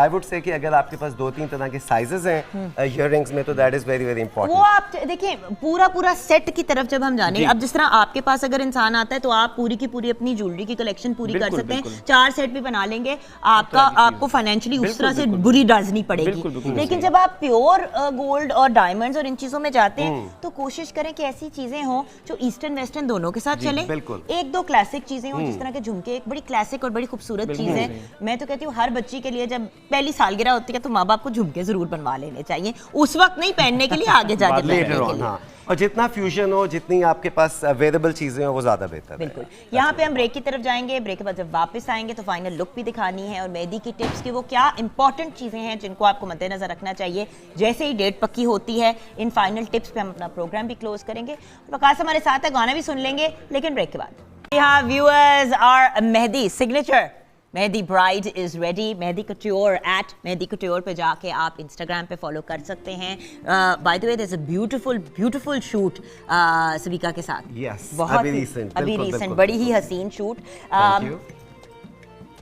वुड से कि अगर आपके पास 2-3 तरह के साइजेस हैं इयररिंग्स में तो दैट इज वेरी वेरी वो इंपॉर्टेंट। आप देखिए पूरा सेट की तरफ जब हम जाने, अब जिस तरह आपके पास अगर इंसान आता है तो आप पूरी की पूरी अपनी ज्वेलरी की कलेक्शन पूरी कर बिल्कुल, सकते हैं। बिल्कुल। 4 सेट भी बना लेंगे, आपको फाइनेंशियली उस तरह से बुरी डाजनी पड़ेगी। बिल्कुल, बिल्कुल लेकिन जब आप प्योर गोल्ड और डायमंड्स और इन चीजों में जाते हैं तो कोशिश करें कि ऐसी चीजें हों जो ईस्टर्न वेस्टर्न दोनों के साथ चले। बिल्कुल। 1-2 क्लासिक चीजें हों, जिस तरह के झुमके एक बड़ी क्लासिक और बड़ी खूबसूरत चीज है। मैं तो कहती हूँ हर बच्ची के लिए जब पहली सालगिरह होती है तो माँ बाप को झुमके जरूर बनवा लेने चाहिए, उस वक्त नहीं पहनने के लिए, आगे जाके पहनने लेटर के ऑन। लिए। हाँ, और जितना फ्यूजन हो, जितनी आपके पास अवेलेबल चीजें हो वो ज्यादा बेहतर है। बिल्कुल। यहाँ पे हम ब्रेक की तरफ जाएंगे, ब्रेक के बाद जब वापस आएंगे तो फाइनल लुक भी दिखानी है और मेहंदी की टिप्स की वो क्या इंपॉर्टेंट चीजें हैं जिनको आपको मद्देनजर रखना चाहिए। जैसे ही डेट पक्की होती है इन फाइनल टिप्स पे हम अपना प्रोग्राम भी क्लोज करेंगे। वकास हमारे साथ है, गाना भी सुन लेंगे लेकिन ब्रेक के बाद। यहाँ viewers are Mehndi signature Mehndi bride is ready. Mehndi couture @Mehndi couture पे जाके आप इंस्टाग्राम पे फॉलो कर सकते हैं। By the way there is a beautiful shoot Sabika के साथ। Yes, बहुत अभी ही- recent, अभी बिल्कुल, रिसेंट बिल्कुल, बड़ी ही बिल्कुल। हसीन शूट। Thank you।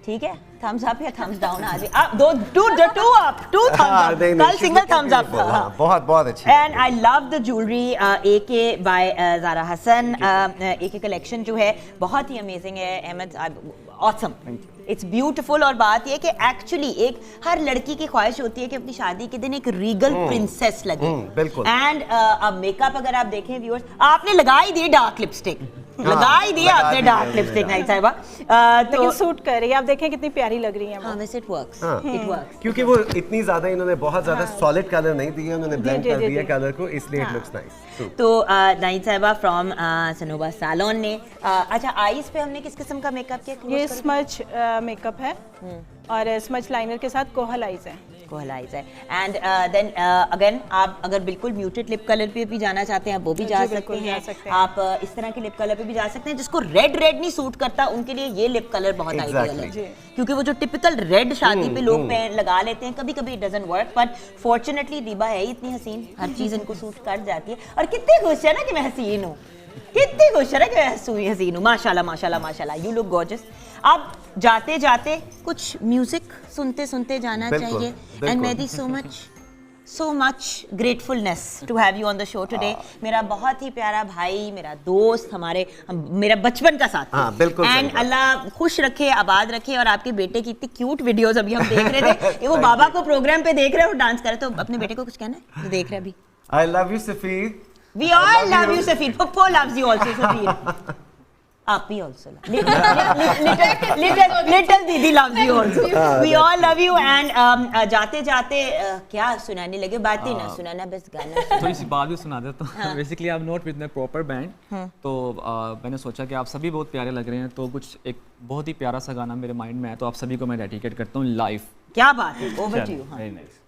ठीक है, थम्स अप या थम्स डाउन आज आप टू अप, 2 थम्स हाँ, अप। नहीं, कल नहीं, single beautiful, thumbs up beautiful, था। हाँ, बहुत अच्छी। And I love the jewellery AK by Zara Hasan. AK collection जो है बहुत ही अमेजिंग है। Ahmed awesome, it's beautiful. और बात ये कि एक्चुअली एक हर लड़की की ख्वाहिश होती है कि अपनी शादी के दिन एक रीगल प्रिंसेस लगे। बिल्कुल। एंड अब मेकअप अगर आप देखें व्यूअर्स, आपने लगाई दी डार्क लिपस्टिक, लगाई दी लगा आपने दी डार्क मैंने लिपस्टिक डार्क। नाइट साहिबा। लेकिन तो सूट कर रही है, आप देखें कितनी प्यारी लग रही है वो। हाँ वैसे इट वर्क्स, हाँ। It works. क्योंकि वो इतनी ज्यादा इन्होंने बहुत ज्यादा सॉलिड कलर नहीं दिया, उन्होंने ब्लेंड जी, कर जी, दिया जी। कलर को, इसलिए इट लुक्स नाइस। तो नाइट साहिबा फ्रॉम सनोबा सैलून ने अच्छा आईज पे हमने किस किस्म का मेकअप किया? ये स्मच मेकअप है और स्मच लाइनर के साथ कोहल आइज है। कोहलाइज है। एंड देन अगेन आप अगर बिल्कुल म्यूटेड लिप कलर पे भी जाना चाहते हैं वो भी जा जी, सकते बिल्कुल हैं। जा सकते हैं। आप इस तरह के लिप कलर पे भी जा सकते हैं। जिसको रेड नहीं सूट करता उनके लिए ये लिप कलर बहुत आइडियल है। जी। क्योंकि वो जो टिपिकल रेड शादी पे लोग लगा लेते हैं, कभी कभी it doesn't work, but fortunately दीबा है ही इतनी हसीन, हर चीज इनको सूट कर जाती है। और कितनी खुश है ना कि मैं हसीन हूँ, कितनी खुश है ना कि मैं हसीन हूँ। माशाल्लाह माशाल्लाह माशाल्लाह, यू लुक गॉर्जियस। अब जाते जाते कुछ म्यूजिक सुनते सुनते जाना बिल्कुल, चाहिए। बिल्कुल। And Mehdi so much gratefulness to have you on the show today। मेरा बहुत ही प्यारा भाई, मेरा दोस्त, मेरा बचपन का साथी। हाँ, बिल्कुल सही एंड बात। अल्लाह खुश रखे, आबाद रखे। और आपके बेटे की इतनी क्यूट वीडियोस अभी हम देख रहे थे, ये वो बाबा को प्रोग्राम पे देख रहे हैं और डांस कर रहे, तो अपने बेटे को कुछ कहना है जो देख रहे हैं अभी? I love you, Safir। We all love you, Safir। Puppo loves you also, Safir। आप भी also little दीदी loves you also. We all love you and जाते जाते क्या सुनाने लगे? बात ही ना सुनाना, बस गाना. थोड़ी सी बात भी सुना देता हूँ. Basically I am not with my proper band, तो मैंने सोचा कि आप सभी बहुत प्यारे लग रहे हैं, तो कुछ एक बहुत ही प्यारा सा गाना मेरे माइंड में है, तो आप सभी को मैं डेडिकेट करता हूँ लाइव. क्या बात है, over to you. Very nice.